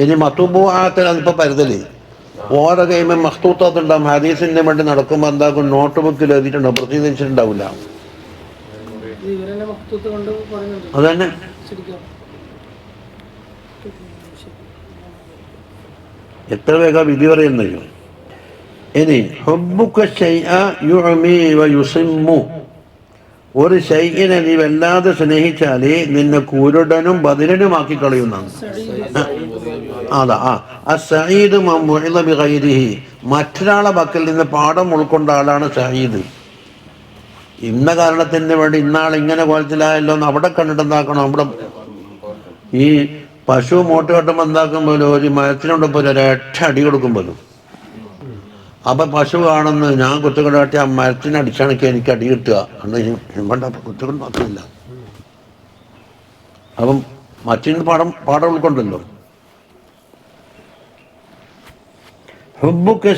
Speaker 1: ഇനി മത്തുബൂആത്തിൽ അതിപ്പോ പരുതല് ഓരോ കൈമ മഖ്തൂത്താത്തുണ്ടാവും. ഹദീസിന്റെ വേണ്ടി നടക്കുമ്പോൾ എന്താക്കും നോട്ട് ബുക്കിൽ എഴുതിയിട്ടുണ്ടാവും, പ്രസിദ്ധീകരിച്ചിട്ടുണ്ടാവില്ല. അതന്നെ എത്ര വേഗം വിധി പറയുന്നല്ലോ. ഇനി ഹുബ്ബുക ശൈഅ യുഅമി വയുസിമ്മു, ഒരു ശൈഇനെ നീ വല്ലാതെ സ്നേഹിച്ചാലേ നിന്നെ കുരുടനും ബദിരനുമാക്കി കളയുന്നതാണ്. അതാ അസ്സഈദ് മൻ വഇള ബിഗൈരിഹി, മറ്റൊരാളെ പക്കൽ നിന്ന് പാഠം ഉൾക്കൊണ്ട ആളാണ് സഈദ്. ഇന്ന കാരണത്തിന് വേണ്ടി ഇന്നാൾ ഇങ്ങനെ കോലത്തിലായല്ലോ എന്ന് അവിടെ കണ്ടിട്ടെന്താക്കണം. അവിടെ ഈ പശു മൂട്ട് കെട്ടുമ്പോൾ എന്താക്കുമ്പോലും ഒരു മരത്തിനോടൊപ്പം ഒരൊറ്റ അടി കൊടുക്കുമ്പോലും അപ്പൊ പശു കാണുന്നു ഞാൻ കുത്തുകൊണ്ട് കാട്ടി ആ മരത്തിന് അടിച്ചാണെങ്കിൽ എനിക്ക് അടി കിട്ടുക കൊണ്ട് കുത്തുകൊണ്ട് മാത്രമില്ല. അപ്പം മറ്റിന് പാഠം ഉൾക്കൊണ്ടല്ലോ. ഹുബ്ബുക്ക്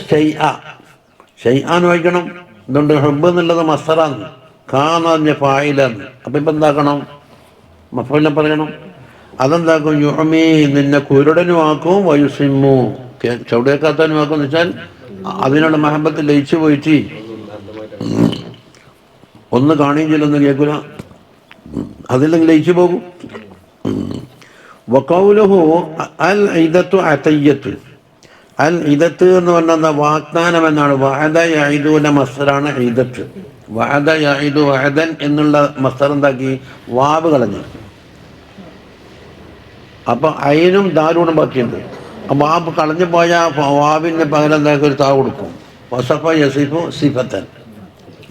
Speaker 1: ഷൈആന്ന് വായിക്കണം. ഇതുകൊണ്ട് ഹുബ് എന്നുള്ളത് മസ്സറാന്ന്, കാന്ന് പറഞ്ഞ ഫായിലാന്ന്. അപ്പം ഇപ്പം എന്താക്കണം? മഫൂല പറയണം. അതെന്താക്കും? യുഹമി, നിന്നെ കുരുടനുമാക്കും, വയുസിമ്മു, ചവിടേക്കാത്തനുമാക്കും. എന്ന് വെച്ചാൽ അതിനുള്ള മഹബത്ത് ലയിച്ചു പോയിട്ട് ഒന്ന് കാണുകയും ചെയ്യലൊന്നും കേൾക്കൂല, അതില്ലെങ്കിൽ ലയിച്ചു പോകും. വഖൗലുഹു അൽ ഇദത്തു അതയ്യത്ത്. അൽ ഇദത്ത് എന്ന് പറഞ്ഞാൽ വാഗ്ദാനം എന്നാണ്. വഅദ യഈദുന മസ്ദറാണ് ഇദത്ത്. വഅദ യഈദു വഅദൻ എന്നുള്ള മസ്ദർ എന്താക്കി? വാവ് കളഞ്ഞു. അപ്പൊ അയിനും ദാലൂണും ബാക്കിയുണ്ട്. വാവ് കളഞ്ഞു പോയ വാവിന് പകരം എന്താക്കി? ഒരു താ കൊടുക്കും. വസഫ യസിഫു സിഫത്തൻ,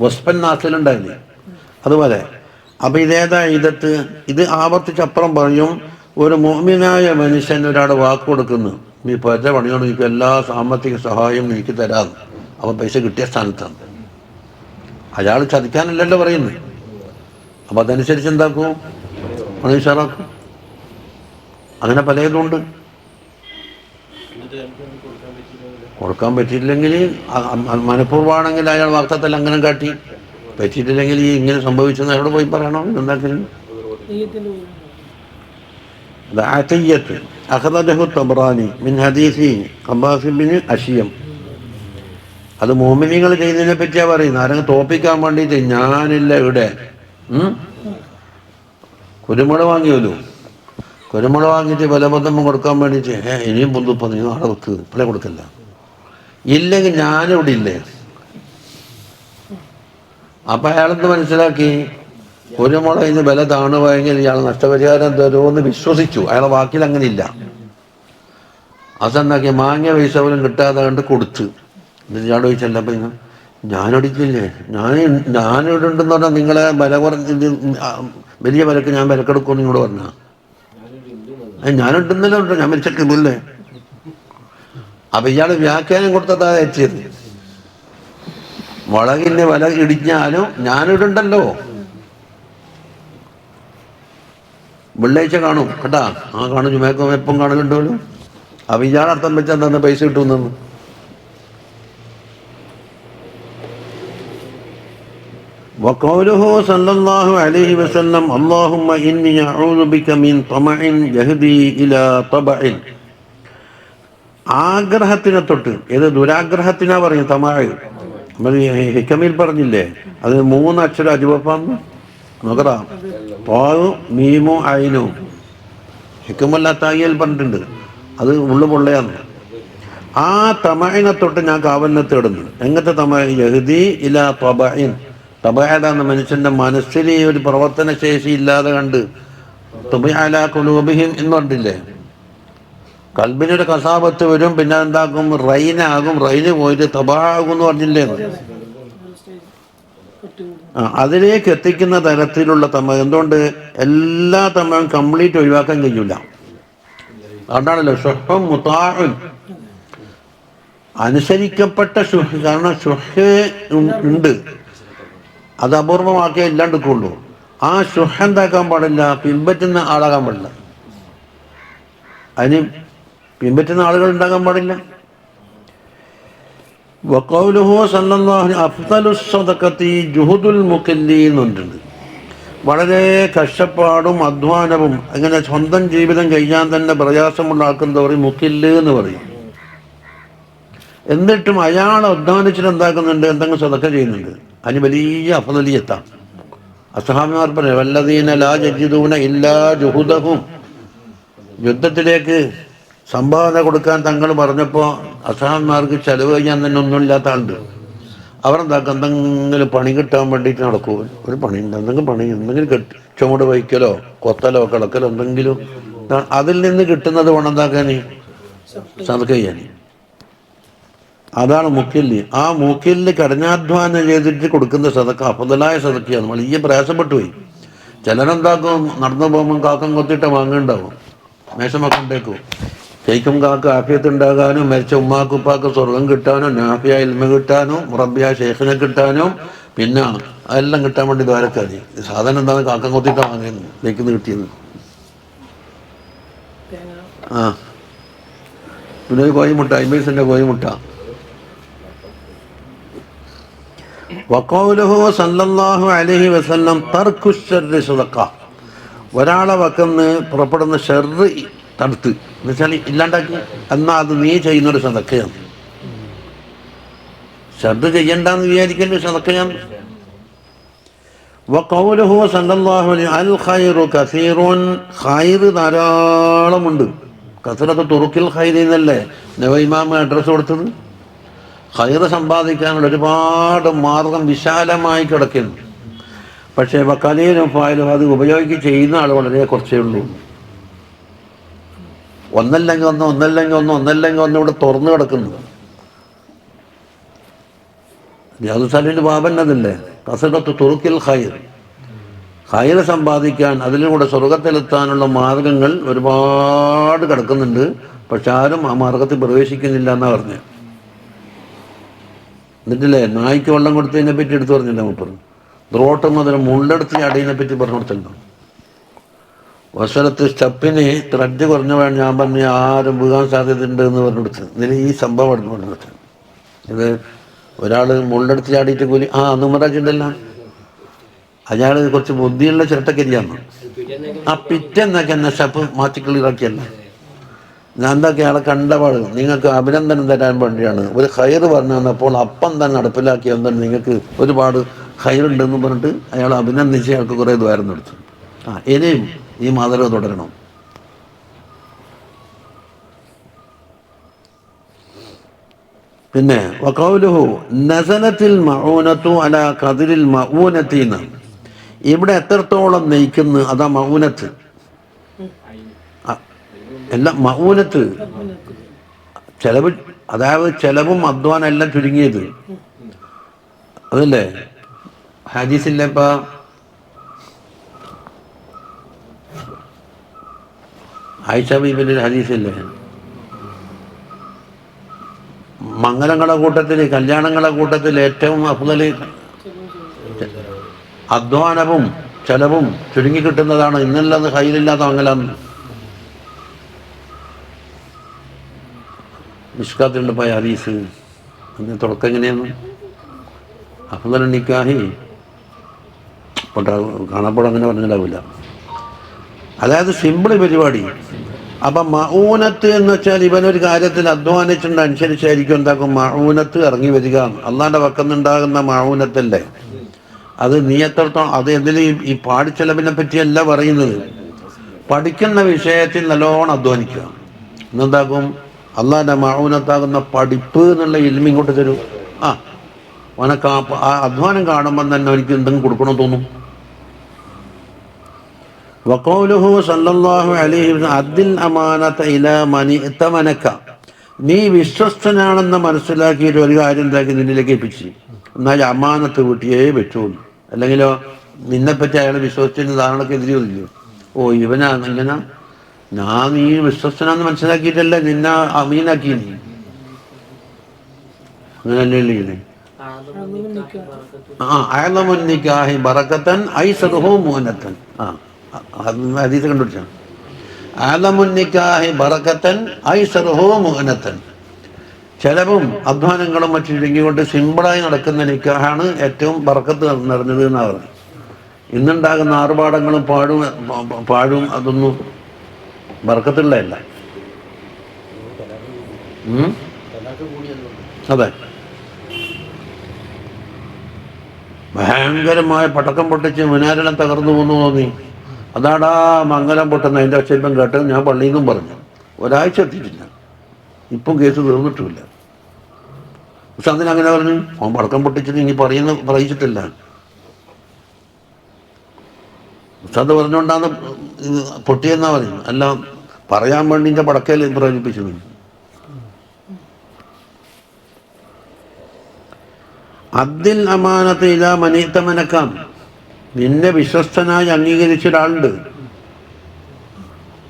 Speaker 1: വസ്ഫൻ നാസിലുണ്ടായില്ലേ, അതുപോലെ. അപ്പൊ ഇതേതാ ഇദത്ത്? ഇത് ആവർത്തിച്ചപ്പുറം പറയും. ഒരു മുഅ്മിനായ മനുഷ്യൻ ഒരാൾ വാക്ക് കൊടുക്കുന്നു, നീ പറ്റ പണിയോട് എനിക്ക് എല്ലാ സാമ്പത്തിക സഹായവും എനിക്ക് തരാം. അവൻ പൈസ കിട്ടിയ സ്ഥാനത്താണ്. അയാൾ ചതിക്കാനല്ലല്ലോ പറയുന്നത്. അപ്പം അതനുസരിച്ച് എന്താക്കും? പണി ഉഷാറാക്കും. അങ്ങനെ പലതുണ്ട്. കൊടുക്കാൻ പറ്റിയില്ലെങ്കിൽ മനഃപൂർവ്വമാണെങ്കിൽ അയാൾ വാർത്തത്തിൽ അങ്ങനെ കാട്ടി. പറ്റിയിട്ടില്ലെങ്കിൽ ഈ ഇങ്ങനെ സംഭവിച്ചെന്ന് അയാളോട് പോയി പറയണം. എന്താക്കില്ല അതയ്യത്ത്. അഖ്റജഹു തബ്റാനി മിൻ ഹദീസി ഖബ്ബാസ് ബിൻ അശിയം. അത് മുഅ്മിനീങ്ങൾ ചെയ്യുന്നതിനെ പറ്റിയാണ് പറയുന്നത്. ആരെങ്കിലും തോപ്പിക്കാൻ വേണ്ടിയിട്ട് ഞാനില്ല ഇവിടെ. കുരുമുളക് വാങ്ങിയല്ലോ, കുരുമുളക് വാങ്ങിയിട്ട് ബലബന്ധം കൊടുക്കാൻ വേണ്ടിയിട്ട് ഇനിയും പൊന്തുപ്പം നീ നാളെ വെക്ക്, ഇപ്പോഴേ കൊടുക്കില്ല, ഇല്ലെങ്കിൽ ഞാനിവിടെ ഇല്ലേ. അപ്പം അയാളെന്ത് മനസ്സിലാക്കി? കുരുമുളകിന് വില താണുപോയെങ്കിൽ ഇയാൾ നഷ്ടപരിഹാരം തരുമെന്ന് വിശ്വസിച്ചു. അയാളെ വാക്കിൽ അങ്ങനെ ഇല്ല. അതെന്നാക്കി മാങ്ങിയ പൈസ പോലും കിട്ടാതെ കണ്ട് കൊടുത്ത്. എന്നിട്ട് ഇയാൾ ചോദിച്ചല്ല, അപ്പം ഞാനൊടിക്കില്ലേ, ഞാനിവിടെ ഉണ്ടെന്ന് പറഞ്ഞാൽ നിങ്ങളെ വില കുറഞ്ഞ വലിയ വിലക്ക് ഞാൻ വിലക്കെടുക്കുമെന്ന് നിങ്ങളോട് പറഞ്ഞാൽ ഞാനുണ്ടെന്നല്ലോ ഉണ്ടോ, ഞാൻ മരിച്ചിട്ടില്ലേ. അപ്പം ഇയാൾ വ്യാഖ്യാനം കൊടുത്തതാ എത്തിയത്. മുളകിൻ്റെ വില ഇടിഞ്ഞാലും ഞാനിടുണ്ടല്ലോ, വെള്ളിയാഴ്ച കാണും കേട്ടാ. ആ കാണും, ചുമക്കും എപ്പം കാണലുണ്ടല്ലോ. അപ്പം ഇയാളർത്ഥം വെച്ചാൽ എന്താ പൈസ കിട്ടുമെന്നു. വഖൗലുഹു സല്ലല്ലാഹു അലൈഹി വസല്ലം അല്ലാഹുമ്മ ഇന്നി അഊദു ബിക മിൻ തമഇൻ യഹ്ദി ഇലാ തബഇൻ. ആഗ്രഹത്തിനെ തൊട്ട്, ഏത് ദുരാഗ്രഹത്തിനാ പറയും തമഅ്. നമ്മൾ ഹിക്കമിൽ പറഞ്ഞില്ലേ, അത് 3 അക്ഷരം അജുവപ്പാന്ന് നോക്കറാ. പാവും മീമു അയിനു. ഹിക്കമല്ലാത്തായിൽ പറഞ്ഞിട്ടുണ്ട്, അത് ഉള്ളു പൊള്ളയാന്ന്. ആ തമഇനെ തൊട്ട് ഞാൻ കാവലിനെ തേടുന്നു. എങ്ങനത്തെ തമഅ? യഹ്ദി ഇലാ തബഇൻ. തബഅന മനുഷ്യന്റെ മനസ്സിൽ ഒരു പ്രവർത്തന ശേഷി ഇല്ലാതെ കണ്ട് തുബഇ അലാ ഖുലൂബിഹിം എന്ന് പറഞ്ഞില്ലേ. കൽബിനൊരു കസാബത്ത് വരും, പിന്നെ എന്താക്കും? റൈനാകും. റൈന് പോയിട്ട് തബാകും എന്ന് പറഞ്ഞില്ലേ. അതിലേക്ക് എത്തിക്കുന്ന തരത്തിലുള്ള തമ. എന്തുകൊണ്ട്? എല്ലാ തമയും കംപ്ലീറ്റ് ഒഴിവാക്കാൻ കഴിയില്ല. അതുകൊണ്ടാണല്ലോ ഷുഹും മുതാഉൻ, അനുസരിക്കപ്പെട്ട ഷുഹ്. കാരണം ഷുഹ് ഉണ്ട്, അത് അപൂർവമാക്കിയേ ഇല്ലാണ്ടിക്കുള്ളൂ. ആ ഷുഹ് എന്താക്കാൻ പാടില്ല? പിൻപറ്റുന്ന ആളാകാൻ പാടില്ല. അതിന് പിൻപറ്റുന്ന ആളുകൾ ഉണ്ടാകാൻ പാടില്ല. വഖൗലുഹു സല്ലല്ലാഹു അലൈഹി അഫ്ദലുസ് സദഖത്തി ജുഹുദുൽ മുഖല്ലി എന്നുണ്ട്. വളരെ കഷ്ടപ്പാടും അധ്വാനവും അങ്ങനെ സ്വന്തം ജീവിതം കഴിയാൻ തന്നെ പ്രയാസമുണ്ടാക്കുന്നവർ പറയും മുഖില്ല് എന്ന് പറയും. എന്നിട്ടും അയാൾ അധ്വാനിച്ചിട്ട് എന്താക്കുന്നുണ്ട്? എന്തെങ്കിലും സദഖ ചെയ്യുന്നുണ്ട്. അതിന് വലിയ അഫ്ദലിയത്താണ്. അസ്ഹാബിമാർ പറഞ്ഞു വല്ലദീന ലാ യജിദൂന ഇല്ലാ ജുഹുദഹും. യുദ്ധത്തിലേക്ക് സംഭാവന കൊടുക്കാൻ തങ്ങൾ പറഞ്ഞപ്പോൾ അസ്ഹാബിമാർക്ക് ചെലവ് ചെയ്യാൻ തന്നെ ഒന്നുമില്ലാത്ത ആളുണ്ട്. അവരെന്താക്കുക? എന്തെങ്കിലും പണി കിട്ടാൻ വേണ്ടിയിട്ട് നടക്കും. ഒരു പണി ഉണ്ട്, എന്തെങ്കിലും ചുമട് വഹിക്കലോ കൊത്തലോ കിളക്കലോ എന്തെങ്കിലും. അതിൽ നിന്ന് കിട്ടുന്നത് വേണം എന്താക്കാൻ? സദഖ ചെയ്യാൻ. അതാണ് മുക്കില്ല്. ആ മുക്കില്ല് കഠിനാധ്വാനം ചെയ്തിട്ട് കൊടുക്കുന്ന സദഖ അഫ്ദലായ സദഖയാണ്. വലിയ പ്രയാസപ്പെട്ടു പോയി. ചിലരെന്താക്കും? നടന്നു പോകുമ്പോൾ കാക്കം കൊത്തിയിട്ട് വാങ്ങുണ്ടാവും, മേശമക്കൊണ്ടേക്കും. ശരിക്കും കാക്ക് ആഫിയത്ത് ഉണ്ടാകാനും മരിച്ച ഉമ്മാക്കുപ്പാക്ക് സ്വർഗം കിട്ടാനും നാഫിയ ഇൽമ കിട്ടാനും മുറബിയ ഷേഖിനെ കിട്ടാനും പിന്നെ അതെല്ലാം കിട്ടാൻ വേണ്ടി ദ്വാരക്കാതി. സാധനം എന്താണ്? കാക്കം കൊത്തിയിട്ടാണ് വാങ്ങിയത്, ലേക്കുന്ന് കിട്ടിയത്. ആ പിന്നെ ഒരു കോഴിമുട്ട, 50 കോഴിമുട്ട വഖൗലുഹു സല്ലല്ലാഹു അലൈഹി വസല്ലം തർക്കു ശർരി സദഖ. ഒരാളെ വക്കന്ന് പുറപ്പെടുന്ന ഷർറ് തടുത്ത് എന്ന് വെച്ചാൽ ഇല്ലാണ്ടാക്കി, എന്നാൽ അത് നീ ചെയ്യുന്നൊരു സദഖയാണ്. ഷർറ് ചെയ്യണ്ടെന്ന് വിചാരിക്കേണ്ട സദഖയാണ്. വഖൗലുഹു സല്ലല്ലാഹു അലൈഹി അൽ ഖൈറു കസീറുൻ. ഖൈർ ധാരാളമുണ്ട്. കസറത്ത് തുറുക്കിൽ ഖൈർ എന്നല്ലേ നബി ഇമാം അഡ്രസ്സ് കൊടുത്തത്. ഖൈർ സമ്പാദിക്കാനുള്ള ഒരുപാട് മാർഗം വിശാലമായി കിടക്കുന്നു. പക്ഷേ വക്കലീലും ഫായിലും അത് ഉപയോഗിച്ച് ചെയ്യുന്ന ആൾ വളരെ കുറച്ചേ ഉള്ളൂ. ഒന്നല്ലെങ്കിൽ ഒന്ന് ഇവിടെ തുറന്നു കിടക്കുന്നു. ജാദുസാലിൻ്റെ ബാബന്നതല്ലേ കസറത്ത് തുറുക്കിൽ ഖൈർ. ഖൈർ സമ്പാദിക്കാൻ അതിലൂടെ സ്വർഗത്തിലെത്താനുള്ള മാർഗങ്ങൾ ഒരുപാട് കിടക്കുന്നുണ്ട്. പക്ഷെ ആരും ആ മാർഗത്തിൽ പ്രവേശിക്കുന്നില്ല എന്നാണ് പറഞ്ഞത്. എന്നിട്ടില്ലേ നായ്ക്ക് വെള്ളം കൊടുത്തതിനെ പറ്റി എടുത്തു പറഞ്ഞില്ല മൂപ്പർ. ദ്രോട്ടം മുതൽ മുള്ളെടുത്ത് ചാടിയതിനെ പറ്റി പറഞ്ഞു കൊടുത്തല്ലോ. വസരത്ത് സ്റ്റെപ്പിന് ത്രെഡ് കുറഞ്ഞവയാണ് ഞാൻ പറഞ്ഞ് ആരും വീഴാൻ സാധ്യതയുണ്ട് എന്ന് പറഞ്ഞു കൊടുത്തത്. ഇതിന് ഈ സംഭവം എടുത്ത് പറഞ്ഞു കൊടുത്തത്. ഇത് ഒരാൾ മുള്ളെടുത്ത് ചാടിയിട്ട് കൂലി നുമറാജുണ്ടല്ല, അയാൾ കുറച്ച് ബുദ്ധിയുള്ള ചിരട്ടക്കരിയാന്ന്. ആ പിറ്റെന്നൊക്കെ എന്നെ സ്റ്റെപ്പ് മാറ്റി ക്ലിയറാക്കിയല്ല. ഞാൻ എന്താക്കി അയാളെ കണ്ടപാട് നിങ്ങൾക്ക് അഭിനന്ദനം തരാൻ വേണ്ടിയാണ് ഒരു ഖൈർ പറഞ്ഞു തന്നപ്പോൾ അപ്പം തന്നെ നടപ്പിലാക്കി എന്താണ് നിങ്ങൾക്ക് ഒരുപാട് ഖൈറുണ്ടെന്ന് പറഞ്ഞിട്ട് അയാൾ അഭിനന്ദിച്ച് അയാൾക്ക് കുറേ ദ്വാരം നടത്തും. ഇനിയും ഈ മാതൃക തുടരണം. പിന്നെ വഖൗലുഹു നസലത്തിൽ മഊനത്തു അലാ ഖദ്രിൽ മഊനതീന. ഇവിടെ എത്രത്തോളം നയിക്കുന്നു അതാ മഊനത്ത്. എല്ലാം മഊനത്ത് ചെലവ്, അതായത് ചെലവും അധ്വാനം എല്ലാം ചുരുങ്ങിയത് അതല്ലേ. ഹദീസില്ലേ ഇപ്പ ആയിഷ ബീബിന്റെ ഹദീസില്ലേ, മംഗലങ്ങളെ കൂട്ടത്തിൽ കല്യാണങ്ങളെ കൂട്ടത്തിൽ ഏറ്റവും അഫ്ളൽ അധ്വാനവും ചെലവും ചുരുങ്ങി കിട്ടുന്നതാണ്. ഇന്നല്ലാതെ ഖൈറില്ലാത്ത മംഗലാന്ന് മിഷ്കാത്തുണ്ട് പോയ ഹദീസ്. അതിന് തുടക്കം എങ്ങനെയാണ്? അഫ്ളൽ നിക്കാഹി കാണപ്പെടും, അങ്ങനെ പറഞ്ഞിട്ടാവില്ല. അതായത് സിമ്പിൾ പരിപാടി. അപ്പം മഊനത്ത് എന്ന് വെച്ചാൽ ഇവനൊരു കാര്യത്തിൽ അധ്വാനിച്ചിട്ടുണ്ട് അനുസരിച്ചായിരിക്കും എന്താക്കും മഊനത്ത് ഇറങ്ങി വരിക. അള്ളാന്റെ പക്കന്നുണ്ടാകുന്ന മഊനത്തല്ലേ അത്. നീ എത്രത്തോളം അത് എന്തിനും ഈ പാടിച്ചെലവിനെ പറ്റിയല്ല പറയുന്നത്. പഠിക്കുന്ന വിഷയത്തിൽ നല്ലോണം അധ്വാനിക്കുക. എന്നെന്താക്കും അള്ളാന്റെ മഊനത്താകുന്ന പഠിപ്പ് എന്നുള്ള ഇൽമ ഇങ്ങോട്ട് തരും. അവനക്ക് ആ അധ്വാനം കാണുമ്പം തന്നെ എനിക്ക് എന്തെങ്കിലും കൊടുക്കണമെന്ന് തോന്നും. വഖൗലുഹു സല്ലല്ലാഹു അലൈഹി വസല്ലം അദ്ദിൽ അമാനത ഇലാ മൻ ഇതമനക. നീ വിശ്വസ്തനാണെന്ന് മനസ്സിലാക്കിയിട്ട് ഒരു കാര്യം എന്താക്കി നിന്നിലേക്ക് ഏൽപ്പിച്ച്, എന്നാൽ അമാനത്ത് വീട്ടിയേ പറ്റുള്ളൂ. അല്ലെങ്കിലോ നിന്നെപ്പറ്റി അയാൾ വിശ്വസിച്ചതിന് ധാരണക്ക് എതിരെയൊന്നുമില്ലയോ. ഇവനാ ഇങ്ങനെ ഞാൻ നീ വിശ്വസ്തനാന്ന് മനസ്സിലാക്കിയിട്ടല്ല നിന്നെ അമീനാക്കി. അങ്ങനെയല്ലേ അയലമുന്നിക്കാഹി ബറകതൻ ഐസറുഹു മുഅനതൻ. ഹദീസ് കണ്ടുപിടിച്ചാണ്. അയലമുന്നിക്കാഹി ബറകതൻ ഐസറുഹു മുഅനതൻ. ചെലവും അധ്വാനങ്ങളും മറ്റും ഇടുങ്ങിക്കൊണ്ട് സിമ്പിളായി നടക്കുന്ന നിക്കാഹാണ് ഏറ്റവും ബറക്കത്ത് നിറഞ്ഞത് എന്നാണ് പറഞ്ഞത്. ഇന്നുണ്ടാകുന്ന ആർഭാടങ്ങളും പാഴും അതൊന്നും ബറക്കത്തുള്ളതല്ല. അതെ, ഭയങ്കരമായ പടക്കം പൊട്ടിച്ച് മുനാരണം തകർന്നു പോന്നു തോന്നി. അതാടാ മംഗലം പൊട്ടുന്ന അതിൻ്റെ ഒച്ചയിപ്പം കേട്ട് ഞാൻ പള്ളിയിൽ നിന്നും പറഞ്ഞു. ഒരാഴ്ച എത്തിയിട്ടില്ല, ഇപ്പം കേസ് തീർന്നിട്ടുമില്ല. പക്ഷെ അതിനങ്ങനെ പറഞ്ഞു അവൻ പടക്കം പൊട്ടിച്ചിട്ട് ഇനി പറയിച്ചിട്ടില്ല. ഉസ്താദ് പറഞ്ഞുകൊണ്ടാണ് പൊട്ടിയെന്നാ പറയും. അല്ല പറയാൻ വേണ്ടി എൻ്റെ പടക്കയിൽ പ്രേരിപ്പിച്ചു. അദ്ദിൽ അമാനത്ത് ഇലാ മൻ ഇതമനക. നിന്നെ വിശ്വസ്തനായി അംഗീകരിച്ച ഒരാളുണ്ട്.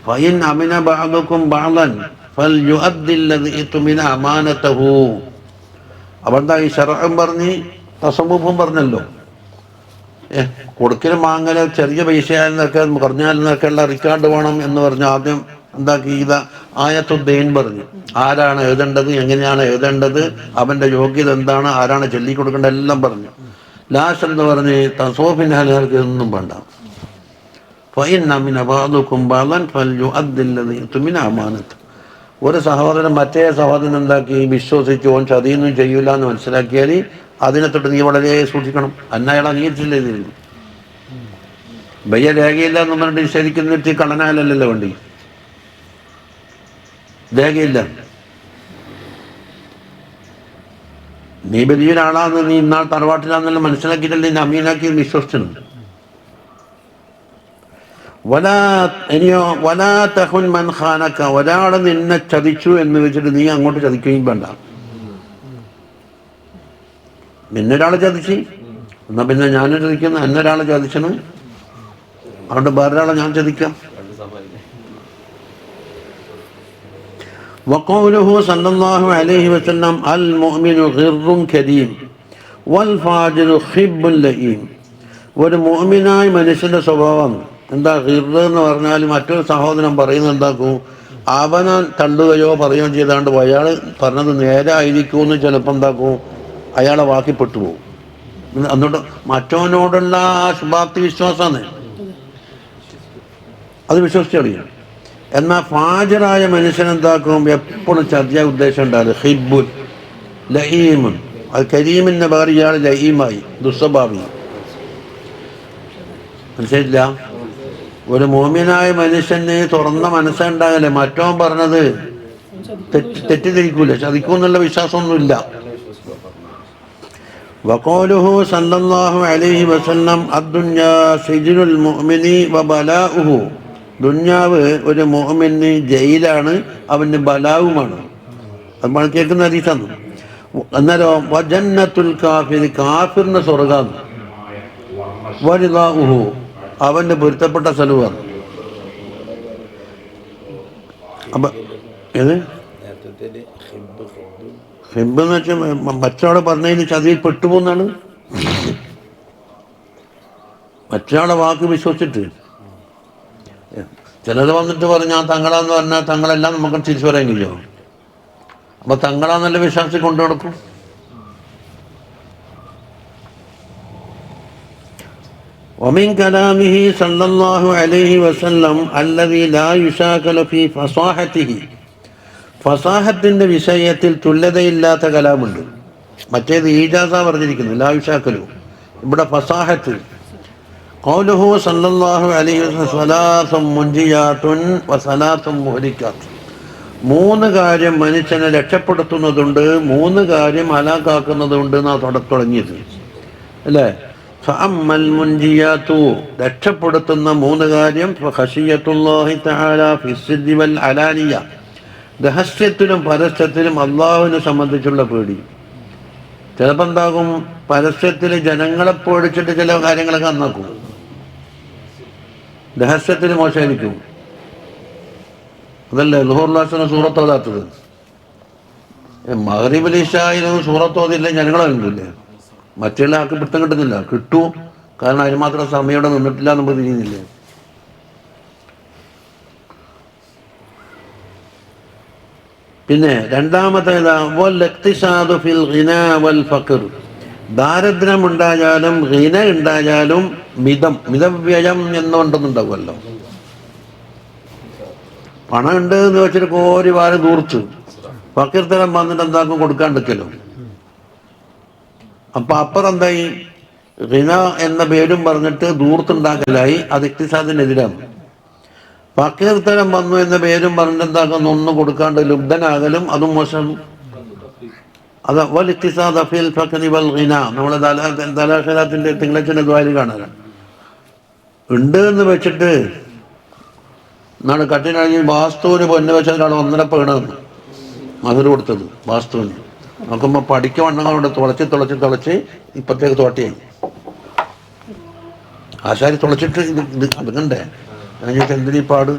Speaker 1: ഫഇൻ അമിന ബഅദുകും ബഅദൻ ഫൽയുഅദ്ദി അല്ലദീ ഇത്മിന അമാനതഹു. അവന്താ ഈ ശർഅം പറഞ്ഞ് തസവ്വുഫും പറഞ്ഞല്ലോ. കൊടുക്കലും വാങ്ങലും ചെറിയ പൈസയാലെന്നൊക്കെ കുറഞ്ഞാലെന്നൊക്കെയുള്ള റിക്കാർഡ് വേണം എന്ന് പറഞ്ഞ് ആദ്യം എന്താക്കി ആയത്തുദ്ദീൻ പറഞ്ഞു. ആരാണ് എഴുതേണ്ടത്, എങ്ങനെയാണ് എഴുതേണ്ടത്, അവൻ്റെ യോഗ്യത എന്താണ്, ആരാണ് ചൊല്ലിക്കൊടുക്കേണ്ടത് എല്ലാം പറഞ്ഞു. ലാസ്റ്റ് എന്ന് പറഞ്ഞ് തസോഫിൻ്റെ ആളുകൾക്ക് ഇതൊന്നും വേണ്ട. ഒരു സഹോദരൻ മറ്റേ സഹോദരൻ എന്താക്കി വിശ്വസിച്ച് ഓൻ ചതിയൊന്നും ചെയ്യൂല എന്ന് മനസ്സിലാക്കിയാൽ അതിനെ തൊട്ട് നീ വളരെ സൂക്ഷിക്കണം. അയാൾ അംഗീകരിച്ചില്ല. ഇതിൽ ബയ്യ രേഖയില്ല എന്ന് പറഞ്ഞിട്ട് നിഷേധിക്കുന്നിട്ട് കള്ളനായാലല്ലോ വണ്ടി രേഖയില്ല. നീ വലിയൊരാളാന്ന് നീ ഇന്നാൾ തറവാട്ടിലാന്നെല്ലാം മനസ്സിലാക്കിയിട്ടല്ലേ നീ അമീനാക്കി വിശ്വസിച്ചിട്ടുണ്ട്. ഇനിയോ വലാ തഹുൻ മൻ ഖാനക, ഒരാൾ നിന്നെ ചതിച്ചു എന്ന് വെച്ചിട്ട് നീ അങ്ങോട്ട് ചതിക്കുകയും വേണ്ട. നിന്നൊരാൾ ചതിച്ച് എന്നാ പിന്നെ ഞാനും ചതിക്കുന്നു, എന്നൊരാളെ ചതിച്ചണം, അതുകൊണ്ട് വേറൊരാളെ ഞാൻ ചതിക്കാം. വഖൗലുഹു സല്ലല്ലാഹു അലൈഹി വസല്ലം അൽ മുഅ്മിനു ഖിർറുൻ കരീം വൽ ഫാജിറു ഖിബ്ബുൻ ലഈം. ഒരു മുഅ്മിനായ മനുഷ്യന്റെ സ്വഭാവം എന്താ? ഖിർറ് എന്ന് പറഞ്ഞാൽ മറ്റൊരു സഹോദരൻ പറയുന്നത് എന്താക്കും, അവനെ തള്ളുകയോ പറയുകയോ ചെയ്താണ്ട് അയാൾ പറഞ്ഞത് നേരെ ആയിരിക്കുമെന്ന് ചിലപ്പോൾ എന്താക്കും അയാളെ വാക്കിപ്പെട്ടു പോകും. എന്നിട്ട് മറ്റവനോടുള്ള ആ ശുഭാപ്തി വിശ്വാസമാണ്, അത് വിശ്വസിച്ചറിയാം. എന്നാൽ ഫാജിറായ മനുഷ്യനെന്താക്കും എപ്പോഴും ചതിയ ഉദ്ദേശം ഉണ്ടാവില്ല. ഹിബ്ബുൻ ലഈമുൻ, അത് കരീമിൻ്റെ പകരം ഇയാൾ ലഈമായി ദുസ്വഭാവി. മനസ്സിലില്ല? ഒരു മോമിനായ മനുഷ്യന് തുറന്ന മനസ്സുണ്ടാകല്ലേ, മറ്റവൻ പറഞ്ഞത് തെറ്റിദ്ധരിക്കൂല, ചതിക്കൂന്നുള്ള വിശ്വാസമൊന്നുമില്ല. വഖൗലുഹു സല്ലല്ലാഹു അലൈഹി വസല്ലം അദ്ദുന്യാ സിജ്നുൽ മുഅ്മിനി വബലാഉഹു. ദുന്യാവ് ഒരു മുഅ്മിന് ജയിലാണ്, അവന് ബലാവുമാണ്. അത് നമ്മൾ കേൾക്കുന്ന ഹദീസാണ്. അന്നേരോ വജന്നത്തുൽ കാഫിർ, കാഫിറിന്റെ സ്വർഗ്ഗം, വരിദാഉഹു അവന്റെ പൊരുത്തപ്പെട്ട സ്ഥലമാണ്. അപ്പൊ ഏത് ഹിബ് എന്ന് വെച്ചാൽ മറ്റൊരാളെ പറഞ്ഞതിന് ചതിയിൽ പെട്ടുപോകുന്നാണ്. മറ്റൊരാളെ വാക്ക് വിശ്വസിച്ചിട്ട് ചിലത് വന്നിട്ട് പറഞ്ഞ് ഞാൻ തങ്ങളാന്ന് പറഞ്ഞാൽ തങ്ങളെല്ലാം നമുക്ക് തിരിച്ചു പറയാൻ കഴിയുമോ? അപ്പൊ തങ്ങളാന്നല്ല വിശ്വാസത്തിൽ കൊണ്ടു നടക്കും. ومن كلامه صلى الله عليه وسلم الذي لا يشاكل في فصاحته. ഫസാഹത്തിന്റെ വിഷയത്തിൽ തുല്യതയില്ലാത്ത കലാമുണ്ട്. മറ്റേത് ഈജാസ പറഞ്ഞിരിക്കുന്നു, ലാ യുശാക്കലു. ഇവിടെ ഫസാഹത്ത്. ഖൗലുഹു സല്ലല്ലാഹു അലൈഹി വസല്ലം സലാസും മുൻജിയാത്തുൻ വസലാസും മുഹ്ലിക്കാത്ത്. 3 കാര്യം മനുഷ്യനെ രക്ഷപ്പെടുത്തുന്നതുണ്ട്, 3 കാര്യം ഹലാക്കാക്കുന്നതുണ്ട് എന്നാണ് തുടങ്ങിയത് അല്ലേ? ഫഅമ്മൽ മുൻജിയാത്തു, രക്ഷപ്പെടുത്തുന്ന 3 കാര്യം, ഫഖശിയത്തുല്ലാഹി തആല ഫിസ്സിദ്ദി വൽ അലാനിയ, രഹസ്യത്തിലും പരസ്യത്തിലും അള്ളാഹുവിനെ സംബന്ധിച്ചുള്ള പേടി. ചിലപ്പോൾ എന്താകും, പരസ്യത്തിൽ ജനങ്ങളെ പേടിച്ചിട്ട് ചില കാര്യങ്ങളൊക്കെ നന്നാക്കും, രഹസ്യത്തിൽ മോശമായിരിക്കും. അതല്ലേ ളുഹുറുല്ലാഹിന് സൂറത്ത് ഓതാത്തത്? മഗ്രിബിൽ ഇശായിലും സൂറത്ത് ഓതില്ല ജനങ്ങളെ കണ്ടില്ലേ? മറ്റുള്ള ആൾക്ക് പിടുത്തം കിട്ടുന്നില്ല, കിട്ടൂ, കാരണം അതിന് മാത്രം സമയം ഇവിടെ നിന്നിട്ടില്ല എന്ന് തിരിയുന്നില്ലേ? പിന്നെ രണ്ടാമത്തേതാ വൽ ഫിൽ ഗിനാ വൽ ഫഖർ. ദാരിദ്ര്യം ഉണ്ടായാലും ഗിന ഉണ്ടായാലും മിതവ്യയം എന്നുകൊണ്ടൊന്നുണ്ടാവുമല്ലോ. പണം ഉണ്ട് എന്ന് വെച്ചിട്ട് കോരി വാരം ദൂർത്ത് ഫക്കീർത്തരം വന്നിട്ട് എന്താക്കും കൊടുക്കാണ്ടിരിക്കല്ലോ. അപ്പൊ അപ്പുറം എന്തായി, ഗിന എന്ന പേരും പറഞ്ഞിട്ട് ദൂർത്തുണ്ടാക്കലായി, അത് ഇഖ്തിസാദിനെതിരാണ്. ഫക്കീർത്തരം വന്നു എന്ന പേരും പറഞ്ഞിട്ട് എന്താക്കുന്നു, ഒന്നും കൊടുക്കാണ്ട് ലുബ്ധനാകലും അതും മോശം. അത് വൽ ഇഖ്തിസാദ ഫിൽ ഫഖരി വൽ ഗിന നമ്മളെ ദലാഖിലാത്തിന്റെ തിങ്കളാഴ്ച ദ്വാരി കാണാനാണ്. ഉണ്ട് എന്ന് വെച്ചിട്ട് നാളെ കട്ടിനഴി വാസ്തുവിന് പൊന്നു വെച്ചതിനാണ് 1.5 പീണെന്ന് മധുര കൊടുത്തത്. വാസ്തുവിന് നോക്കുമ്പോൾ പഠിക്ക വണ്ണങ്ങളോട് തുളച്ച് ഇപ്പത്തേക്ക് തോട്ടിയായി. ആശാരി തുളച്ചിട്ട് ഇത് അതിനുണ്ടേ. ഞാൻ ചോദിച്ചാൽ എന്തിനീ പാട്?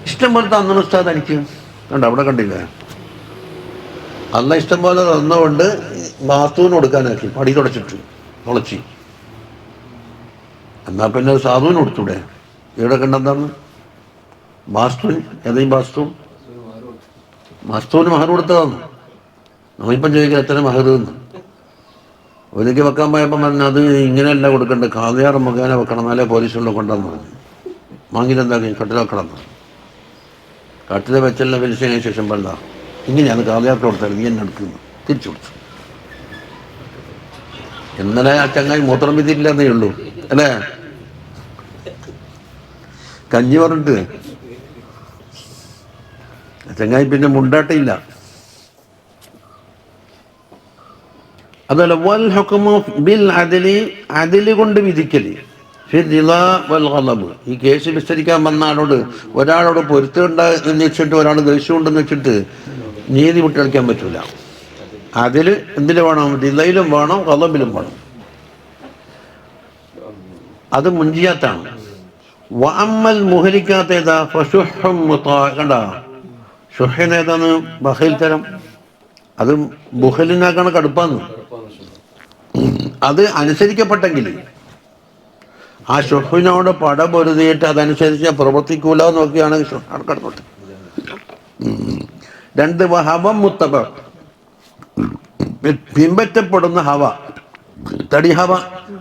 Speaker 1: ഇഷ്ടം പോലെ തന്നു ഉസ്താദ് എനിക്ക്. കണ്ട അവിടെ കണ്ടില്ല, അല്ല ഇഷ്ടം പോലെ തന്നുകൊണ്ട് വാസ്തുവിന് കൊടുക്കാനാക്കി, പടി തുളച്ചി. എന്നാൽ പിന്നെ സാധുവിന് കൊടുത്തൂടെ? ഇവിടെ കണ്ടെന്താണ് വാസ്തുവിന്? ഏതെങ്കിലും വാസ്തുവിന് മഹർ കൊടുത്തതാണ്. നമ്മളിപ്പം ചോദിക്കുക എത്ര മഹർ എന്ന്. ഒതുക്കി വെക്കാൻ പോയപ്പോൾ പറഞ്ഞു അത് ഇങ്ങനെയല്ല കൊടുക്കേണ്ടത്, ഖാദിയാർ മുഖേന വെക്കണം, എന്നാലേ പോലീസുള്ള കൊണ്ടുവന്നു പറഞ്ഞു. വാങ്ങിയിട്ടെന്താക്കി കട്ടിൽ വെക്കണം. കട്ടിൽ വെച്ചെല്ലാം വലിച്ചതിന് ശേഷം പറഞ്ഞ ഇങ്ങനെയാണ് ഖാദിയാർക്ക് കൊടുത്താൽ നീ എന്നെ എടുക്കുന്നു, തിരിച്ചു കൊടുത്തു. ഇന്നലെ ആ ചങ്ങായി മൂത്രം വിധിയില്ലെന്നേ ഉള്ളൂ അല്ലേ, കഞ്ഞി പറഞ്ഞിട്ട് ചങ്ങായി പിന്നെ മുണ്ടാട്ടില്ല. അതുപോലെ വൽ ഹുക്മു ബിൽ അദ്ലി, അദ്ല് കൊണ്ട് വിധിക്കല്, ഫിർ റിളാ വൽ ഗളബ്. ഈ കേസ് വിസ്തരിക്കാൻ വന്ന ആളോട് ഒരാളോട് പൊരുത്തമുണ്ടെന്ന് വെച്ചിട്ട് ഒരാൾ ദേഷ്യമുണ്ടെന്ന് വെച്ചിട്ട് നീതി വിട്ടളിക്കാൻ പറ്റൂല. അതിൽ എന്തിൽ വേണം? റിളയിലും വേണം, ഗളബിലും വേണം. അത് മുൻജിയാത്താണ്. വഅമ്മൽ മുഹലിക്കാത്തേതാ ഫശുഹും മുതാ. കണ്ട ഷുഹേതാന്ന് ബഖീൽ തരം, അത് ബുഖലിനാക്കാണ് കടുപ്പാന്ന്. അത് അനുസരിക്കപ്പെട്ടെങ്കിൽ ആ ഷുഹിനോട് പടപൊരുതിയിട്ട് അതനുസരിച്ച് പ്രവർത്തിക്കൂല നോക്കിയാണ് കടന്നോട്ട്. രണ്ട് വഹവം മുത്തബ, പിൻപറ്റപ്പെടുന്ന ഹവ, തടിഹവ.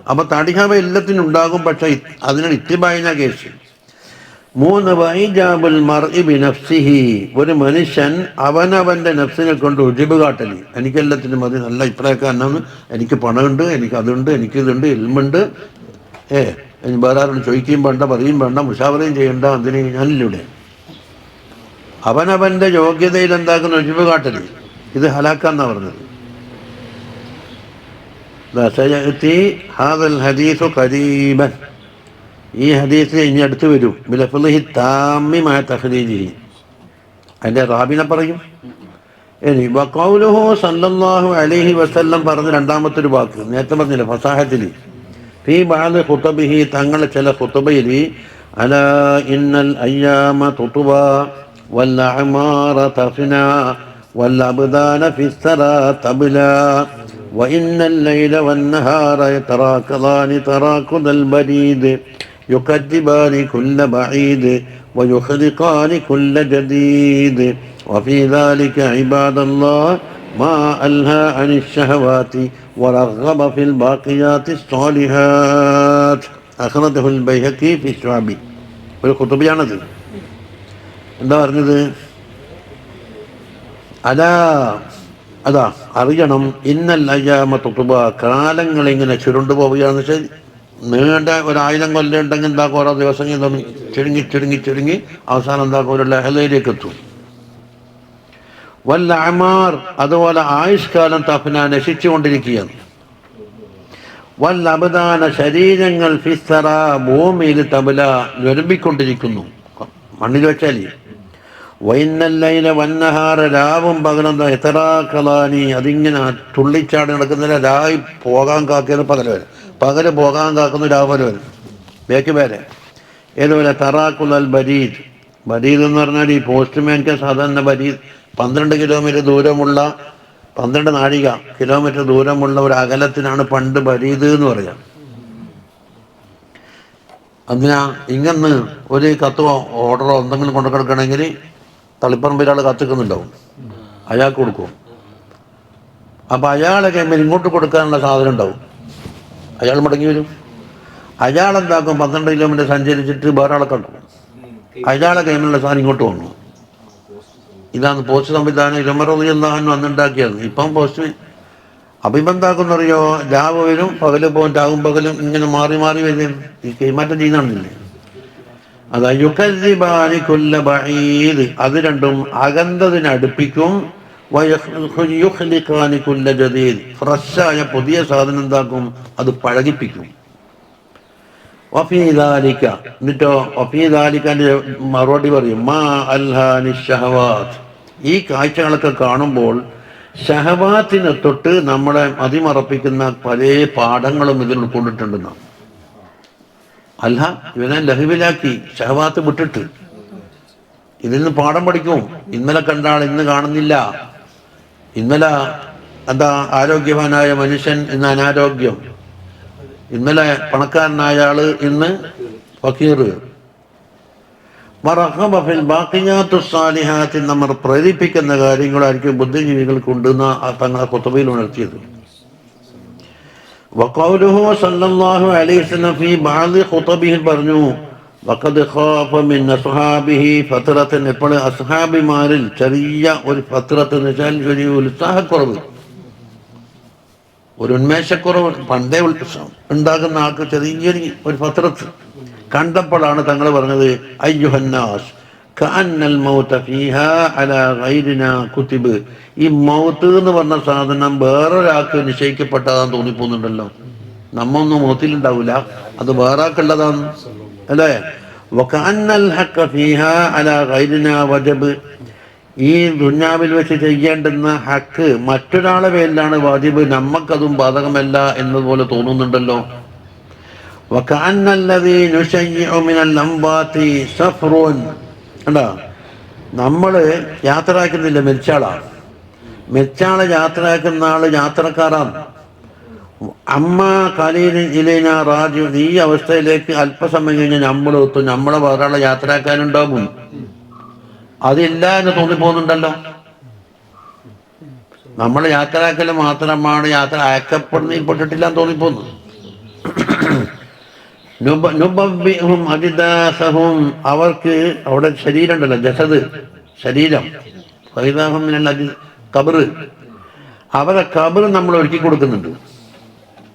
Speaker 1: അപ്പൊ തടിഹവ എല്ലാത്തിനും ഉണ്ടാകും, പക്ഷെ അതിനാണ് ഇത്തിബായിന കേസ്. മൂന്ന് വൈജാബുൽ മർഇ ബിനഫ്സിഹി, ഒരു മനുഷ്യൻ അവനവന്റെ നഫ്സിനെ കൊണ്ട് ഉജിബ് കാട്ടല്. എനിക്കെല്ലാത്തിനും മതി, നല്ല ഇപ്രായക്കാരനാണ്, എനിക്ക് പണമുണ്ട്, എനിക്ക് അതുണ്ട്, എനിക്കിതുണ്ട്, ഇൽമുണ്ട്, വേറെ ആരോട് ചോദിക്കുകയും വേണ്ട, പറയുകയും വേണ്ട, മുഷാവറയും ചെയ്യണ്ട, അതിന് ഞാനില്ലൂടെ. അവനവന്റെ യോഗ്യതയിൽ എന്താക്കുന്ന ഉജിബ് കാട്ടല്, ഇത് ഹലാക്കാന്നാ പറഞ്ഞത്. ഹാദൽ ഹദീസു ഖരീബൻ, ഈ ഹദീസ് ഇനി അടുത്ത് വരും. ബിലഫ്ളിഹി താമ്മി മഅ തഖ്രീജിഹി, അതിന്റെ റാബിനെ പറയും. ഇനി വഖൗലുഹു സല്ലല്ലാഹു അലൈഹി വസല്ലം പറഞ്ഞ രണ്ടാമത്തെ ഒരു വാക്ക് നേരത്തെ പറഞ്ഞില്ല ഫസാഹത്തിൽ. ഫീ ബഅദ് ഖുതുബിഹി, തങ്ങളുടെ ചില ഖുതുബയിൽ അലാ ഇന്നൽ അയ്യാമ തുതുബ വൽ അഅമാറ തഫ്നാ വൽ അബ്ദാന ഫിസ്സറാ തബ്ലാ വഇന്നൽ ലൈല വന്നഹാറ യതറാഖദാനി തറാഖുദൽ ബരീദ് يكذبان كل بعيد ويخلقان كل جديد وفي ذلك عباد الله ما ألهى عن الشهوات ورغب في الباقيات الصالحات. أخرجه البيهقي في الشعب. ഒരു ഖുതുബിയാണത്. എന്താ പറഞ്ഞത്? അതാ അറിയണം, ഇന്നൽ അയ്യാമ തുതുബ, കാലങ്ങൾ ഇങ്ങനെ ചുരുണ്ടു പോവുകയാണെന്ന് വെച്ചാൽ നീണ്ട 1000 കൊല്ലം ഉണ്ടെങ്കിൽ എന്താക്കും ഓരോ ദിവസം ചുരുങ്ങി ചുരുങ്ങി ചുരുങ്ങി അവസാനം എന്താക്കും ഒരു ലഹലയിലേക്ക് എത്തും. വല്ല അമാർ, അതുപോലെ ആയുഷ്കാലം തഫ്ന, നശിച്ചുകൊണ്ടിരിക്കുകയാണ്. വല്ല അബ്ദാന, ശരീരങ്ങൾ ഫിസ്സറ, ഭൂമിയിൽ തബല, ഞൊരുമ്പിക്കൊണ്ടിരിക്കുന്നു, മണ്ണിൽ വെച്ചാൽ. വൈന്നൽ ലൈല വന്നഹാറ, രാവും പകലും എതറാഖദാനി, അതിങ്ങനെ തുള്ളിച്ചാടി നടക്കുന്നില്ല. രായി പോകാൻ കാക്കിയത് പകൽ വരെ, പകല് പോകാൻ കാക്കുന്ന രാവിലെ വരും, ബേക്ക് പേരെ. ഏതുപോലെ തറാഖുദൽ ബരീദ്, ബരീദ് എന്ന് പറഞ്ഞാൽ ഈ പോസ്റ്റ്മാൻക്ക് സാധാരണ ബരീദ് 12 കിലോമീറ്റർ ദൂരമുള്ള, 12 നാഴിക കിലോമീറ്റർ ദൂരമുള്ള ഒരു അകലത്തിനാണ് പണ്ട് ബരീദ് എന്ന് പറയാം. അതിനാ ഇങ്ങന്ന് ഒരു കത്തോ ഓർഡറോ എന്തെങ്കിലും കൊണ്ടു കിടക്കണമെങ്കിൽ തളിപ്പറമ്പിൽ ഒരാൾ കത്തിക്കുന്നുണ്ടാവും, അയാൾക്ക് കൊടുക്കും. അപ്പം അയാളെ കൈമേൽ ഇങ്ങോട്ട് കൊടുക്കാനുള്ള സാധനം ഉണ്ടാവും, അയാൾ മടങ്ങി വരും. അയാളെന്താക്കും, 12 കിലോമീറ്റർ സഞ്ചരിച്ചിട്ട് വേറെ ആളെ കണ്ടു, അയാളെ കൈമിലുള്ള സാധനം ഇങ്ങോട്ട് വന്നു. ഇതാണ് പോസ്റ്റ് സംവിധാനം. ഇരമറിയാൻ വന്നുണ്ടാക്കിയത്. ഇപ്പം പോസ്റ്റ് അപ്പം ഇപ്പം എന്താക്കുന്നറിയോ, രാവ് വരും, പകല് പോകും, രാവും പകലും ഇങ്ങനെ മാറി മാറി വരും. ഈ കൈമാറ്റം ചെയ്യുന്നില്ലേ. അതാ യുകദ്ദിബാനി കുല്ല ബഈദ്, അത് രണ്ടും അകന്നതിനെ അടുപ്പിക്കും. വയുഖ്ലിഖാനി കുല്ല ജദീദ്, ഫ്രഷായ പുതിയ സാധനം എന്താക്കും, അത് പഴകിപ്പിക്കും. വഫീ ദാലിക, എന്നിട്ടോ വഫീ ദാലികന്റെ മറുപടി പറയും, മാ അൽഹാനി ഷഹവാത്ത്, ഈ കാഴ്ചകളൊക്കെ കാണുമ്പോൾ ഷഹവാത്തിനെ തൊട്ട് നമ്മളെ അതിമറപ്പിക്കുന്ന പല പാഠങ്ങളും ഇതിൽ ഉൾക്കൊണ്ടിട്ടുണ്ടെന്നാണ്. അല്ല, ഇവനെ ലഹുവിലാക്കി ഷഹവാത്ത് വിട്ടിട്ട് ഇതിൽ നിന്ന് പാഠം പഠിക്കും. ഇന്നലെ കണ്ട ആൾ ഇന്ന് കാണുന്നില്ല. ഇന്നലെ എന്താ ആരോഗ്യവാനായ മനുഷ്യൻ ഇന്ന് അനാരോഗ്യം. ഇന്നലെ പണക്കാരനായ ആള് ഇന്ന് ഫക്കീർ. നമ്മൾ പ്രേരിപ്പിക്കുന്ന കാര്യങ്ങളായിരിക്കും ബുദ്ധിജീവികൾക്ക് ഉണ്ടെന്ന് തങ്ങളെ ഖുതുബയിൽ ഉണർത്തിയത്. വഖൗലുഹു സല്ലല്ലാഹു അലൈഹി വസല്ലം ഫീ ബഅദി ഖുതബിഹി പറഞ്ഞു വഖദ് ഖാഫ മിൻ അസ്ഹാബിഹി ഫത്രതൻ, ഇപ്പോൾ അസ്ഹാബിമാരിൽ ചെറിയ ഒരു ഫത്രത്ത് എന്ന് വെച്ചാൽ ഒരു ഉത്സാഹക്കുറവ്, ഒരു ഉന്മേഷക്കുറവ്, പണ്ടേ ഉണ്ടാകുന്ന ആൾക്ക് ചെറിയൊരു ഒരു ഫത്രത്ത് കണ്ടപ്പോഴാണ് തങ്ങൾ പറഞ്ഞത് അയ്യുഹന്നാസ് കഅന്നൽ മൗത ഫീഹാ അലാ ഗൈരിനാ കുതിബ്, ഈ മൗത്ത് എന്ന് പറഞ്ഞ സാധനം വേറൊരാൾക്ക് നിശ്ചയിക്കപ്പെട്ടതാന്ന് തോന്നിപ്പോകുന്നുണ്ടല്ലോ. നമ്മൊന്നും മൗത്തിലുണ്ടാവില്ല, അത് വേറൊരാൾക്കുള്ളതാണ് അല്ലേ. വകഅന്നൽ ഹഖ ഫീഹാ അലാ ഗൈരിനാ വജബ്, ഈ ദുനിയാവിൽ വെച്ച് ചെയ്യേണ്ടുന്ന ഹക്ക് മറ്റൊരാളെ പേരിലാണ് വാജിബ്, നമ്മക്കതും ബാധകമല്ല എന്നതുപോലെ തോന്നുന്നുണ്ടല്ലോ. വകഅന്നല്ലദീ നുശയ്യിഉ മിനൽ അംവാതി സഫറുൻ, കണ്ടോ, നമ്മൾ യാത്രയാക്കുന്നില്ല, മരിച്ചാളാണ്, മരിച്ചാളെ യാത്രയാക്കുന്ന ആള് യാത്രക്കാരാണ്. അമ്മ കലീലിൻ ഇലൈന റാജു, ഈ അവസ്ഥയിലേക്ക് അല്പസമയം കഴിഞ്ഞാൽ നമ്മളെത്തും, നമ്മളെ വേറെ യാത്രയാക്കാനുണ്ടാകും, അതില്ല എന്ന് തോന്നിപ്പോകുന്നുണ്ടല്ലോ. നമ്മൾ യാത്രയാക്കൽ മാത്രമാണ് യാത്ര അയക്കപ്പെടുന്നതിൽ പെട്ടിട്ടില്ല എന്ന് തോന്നിപ്പോകുന്നു. നുബബ്ബിഹും അജിദാസഹും, അവർക്ക് അവിടെ ശരീരം ഉണ്ടല്ലോ, ജസദ് ശരീരം, ഫൈദാഹും മിനൽ ഖബറ്, അവരെ ഖബറ് നമ്മൾ ഒരുക്കി കൊടുക്കുന്നുണ്ട്.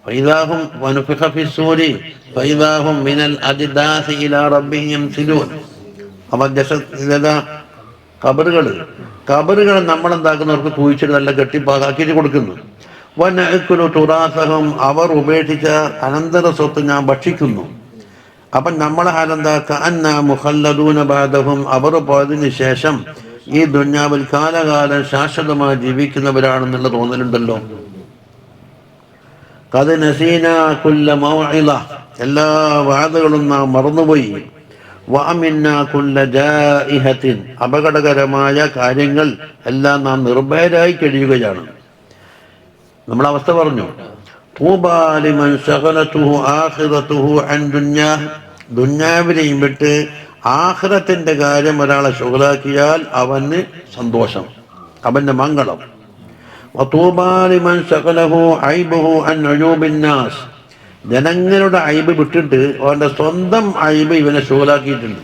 Speaker 1: ഫൈദാഹും വനുഫിഖ ഫിസ്സൂരി ഫൈദാഹും മിനൽ അജിദാസി ഇലാ റബ്ബിഹിം യംസിലൂൻ, അവർ ജസദ് ഖബറുകൾ നമ്മളെന്താക്കുന്നവർക്ക് കുഴിച്ചിട്ട് നല്ല കെട്ടിപ്പാക്കാക്കിയിട്ട് കൊടുക്കുന്നു. വനഅ്കുലു തുറാസഹും, അവർ ഉപേക്ഷിച്ച അനന്തര സ്വത്ത് ഞാൻ ഭക്ഷിക്കുന്നു. അപ്പം നമ്മളെ ഹാലെന്താ, കഅന്നാ മുഖല്ലദൂന ബഅദഹും, അവർ പോയതിന് ശേഷം ഈ ദുനിയാവിൽ കാലകാലം ശാശ്വതമായി ജീവിക്കുന്നവരാണെന്നുള്ള തോന്നലുണ്ടല്ലോ. ഖദ് നസീനാ കുല്ല മൗഇള, എല്ലാ വാദകളും നാം മറന്നുപോയി. വഅമിന്നാ കുല്ല ജാഇഹത്തിൻ, അപകടകരമായ കാര്യങ്ങൾ എല്ലാം നാം നിർഭയരായി കഴിയുകയാണ്. നമ്മളെ അവസ്ഥ പറഞ്ഞു. തൂബാ ലിമൻ ശഗലതുഹു ആഖിറതുഹു അൻ ദുനിയാഹ്, ദുനിയാവിനെയും വിട്ട് ആഖിറത്തിന്റെ കാര്യം ഒരാളെ ശുഗലാക്കിയാൽ അവന് സന്തോഷം, അവന്റെ മംഗളം. വതൂബാ ലിമൻ ശഗലഹു ഐബുഹു അൻ ഉയൂബിൻ നാസ്, ജനങ്ങളുടെ ഐബ് വിട്ടിട്ട് അവന്റെ സ്വന്തം ഐബ് ഇവനെ ശുഗലാക്കിയിട്ടുണ്ട്,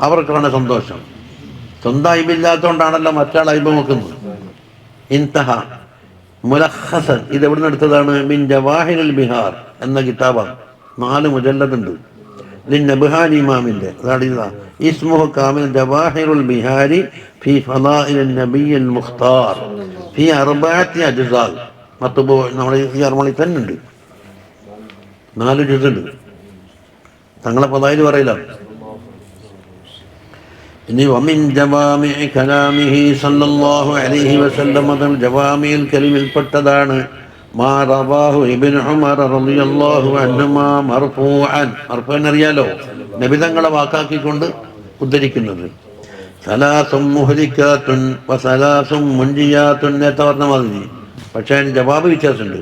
Speaker 1: അവർക്കാണ് സന്തോഷം. സ്വന്തം ഐബില്ലാത്തതുകൊണ്ടാണല്ലോ മറ്റാൾ ഐബ് നോക്കുന്നത്. ഇൻതഹ മുലഖസൻ, ഇത് എവിടെ നിന്ന് എടുത്തതാണ്? മിൻ ജവാഹിറുൽ ബിഹാർ എന്ന കിതാബാണ്, 4 മുജല്ലദുണ്ട്, ലിന്നബ്ഹാനി ഇമാമിന്റെ. അതാണ് ഇതാ ഇസ്മുഹു കാമിൽ ജവാഹിറുൽ ബിഹാരി ഫി ഫളാഇലിൻ നബിയിൽ മുഖ്താർ ഫി 4 അജ്സാ. മത്തുബോ നമ്മുടെ ഈ അർമളി തന്നെ ഉണ്ട്, 4 ജുസുണ്ട്. തങ്ങളെ ഫളായിൽ പറയില്ല. ഇനി വമിൻ ജവാമിഇ കലാമിഹി സല്ലല്ലാഹു അലൈഹി വസല്ലം, അതിൽ ജവാമിഉൽ കലിമിൽപ്പെട്ടതാണ് മാ റവാഹു ഇബ്നു ഉമർ റളിയല്ലാഹു അൻഹുമാ മർഫൂഅൻ, മർഫൂഅൻ അറിയാലോ, നബി തങ്ങളെ വാക്കാക്കിക്കൊണ്ട് ഉദ്ധരിക്കുന്നത്. സലാസും മുഹ്ലികാത്തുൻ വസലാസും മുൻജിയാത്തുൻ നേരത്തെ പറഞ്ഞ മാതിരി, പക്ഷേ അതിന് ജവാബ് വ്യത്യാസമുണ്ട്.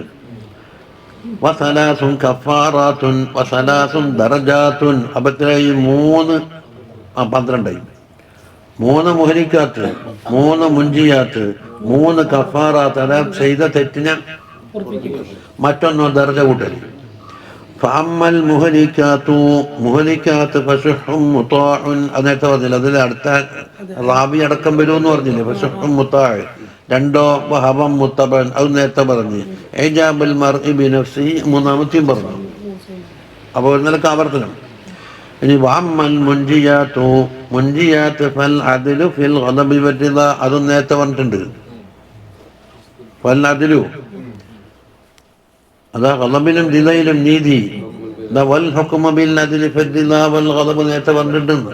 Speaker 1: വസലാസും കഫാറാത്തുൻ വസലാസും ദറജാത്തുൻ, അബത്തിലായി 12 3 മുഹലിക്കാത്ത്, 3 മുൻജിയാത്ത്, 3 കഫാറാത്ത്, അതായത് ചെയ്ത തെറ്റിന് മറ്റൊന്നോ ദർജ കൂട്ടൽ. ഫഅമ്മൽ മുഹലിക്കാത്ത് ഫശുഹും മുതാഉൻ, നേരത്തെ പറഞ്ഞില്ല, അതിൽ അടുത്ത റാബി അടക്കം വരുമെന്ന് പറഞ്ഞില്ലേ. ഫശുഹും മുതാഅ് 2 വഹവം മുത്തബൻ, അത് നേരത്തെ പറഞ്ഞു. ഇജാബുൽ മർഇ ബിനഫ്സിഹി 3-ാമത്തെയും പറഞ്ഞു. അപ്പോൾ ഒരു നിലക്ക് ആവർത്തനം. ഇനി വഅമ്മൽ മുൻജിയാത്ത് ഫൽ അദ്ലു ഫിൽ ഗളബി വറിദ, അതും നേരത്തെ പറഞ്ഞിട്ടുണ്ട്. ഫൽ അദ്ലു, അതാ ഗളബിലും ദിലയിലും നീതി. വൽ ഹുക്മു ബിൽ അദ്ലി ഫിൽ ദില വൽ ഗളബ് നേരത്തെ പറഞ്ഞിട്ടുണ്ട്.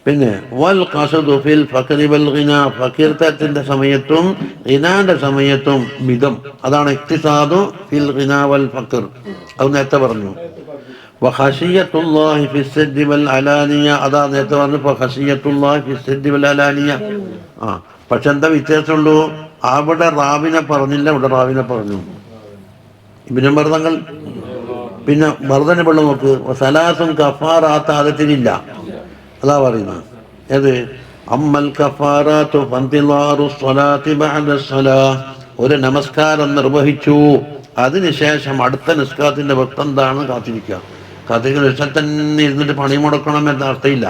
Speaker 1: പിന്നെ വൽ ഖസ്ദു ഫിൽ ഫഖ്രി വൽ ഗിന, ഫഖീർത്തത്തിന്റെ സമയത്തും ഗിനാന്റെ സമയത്തും മിതം, അതാണ് ഇഖ്തിസാദു ഫിൽ ഗിന വൽ ഫഖർ, അത് നേരത്തെ പറഞ്ഞു. വഖശിയത്തുല്ലാഹി ഫിസ്സദ്ദി വൽ അലാനിയ, അതാ നേരത്തെ പറഞ്ഞു. ഫഖശിയത്തുല്ലാഹി ഫിസ്സദ്ദി വൽ അലാനിയ. പക്ഷെ എന്താ വ്യത്യാസമുള്ളൂ? അവിടെ റാവിനെ പറഞ്ഞില്ല, ഇവിടെ റാവിനെ പറഞ്ഞു. ഇബ്നു ഉമർ തങ്ങൾ പിന്നെ മർദന വെള്ളം നോക്ക്. സലാസും കഫാറാത്ത ആദത്തിനില്ല, അതാ പറയുന്നത്. ഏത്? അമ്മൽ കഫാറാത്തു ഫന്തിലാറു സ്വലാത്തി ബഅദ സ്വലാ, ഒരു നമസ്കാരം നിർവഹിച്ചു, അതിനുശേഷം അടുത്ത നിസ്കാരത്തിന്റെ വക്ത് എന്താണ് കാത്തിരിക്കുക. കാത്തിരിക്കുന്ന ദിവസം തന്നെ ഇരുന്നിട്ട് പണി മുടക്കണം എന്ന അർത്ഥമില്ല.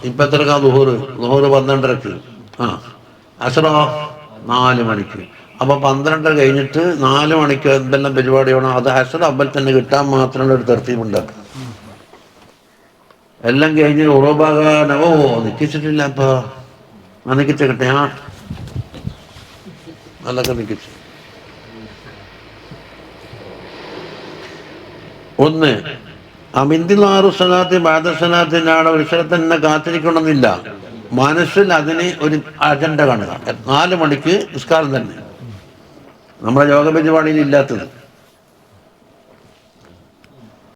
Speaker 1: ഇപ്പൊ എത്രക്കാ ളുഹൂർ 12:30, അസ്റോ 4 മണിക്ക്. അപ്പൊ 12 കഴിഞ്ഞിട്ട് 4 മണിക്ക് എന്തെല്ലാം പരിപാടി വേണം, അത് അസ്ർ അബ്ബൽ തന്നെ കിട്ടാൻ മാത്രമുള്ള ഒരു തർത്തീബുണ്ടാക്കും. എല്ലാം കഴിഞ്ഞ് ഉറബാകാനോ നിക്കിച്ചിട്ടില്ല. അപ്പൊ നിക്കിച്ചേക്കട്ടെ, അതൊക്കെ നിക്കിച്ചു. ഒന്ന് അമിന്തിലാറു സലാത്ത് ബാദസലാത്തിനാണ് ഒരു സ്ഥലത്ത് തന്നെ കാത്തിരിക്കണമെന്നില്ല. മനസ്സിൽ അതിന് ഒരു അജണ്ട കാണുക. 4 മണിക്ക് നിസ്കാരം തന്നെ, നമ്മുടെ യോഗ പരിപാടിയിൽ ഇല്ലാത്തത്.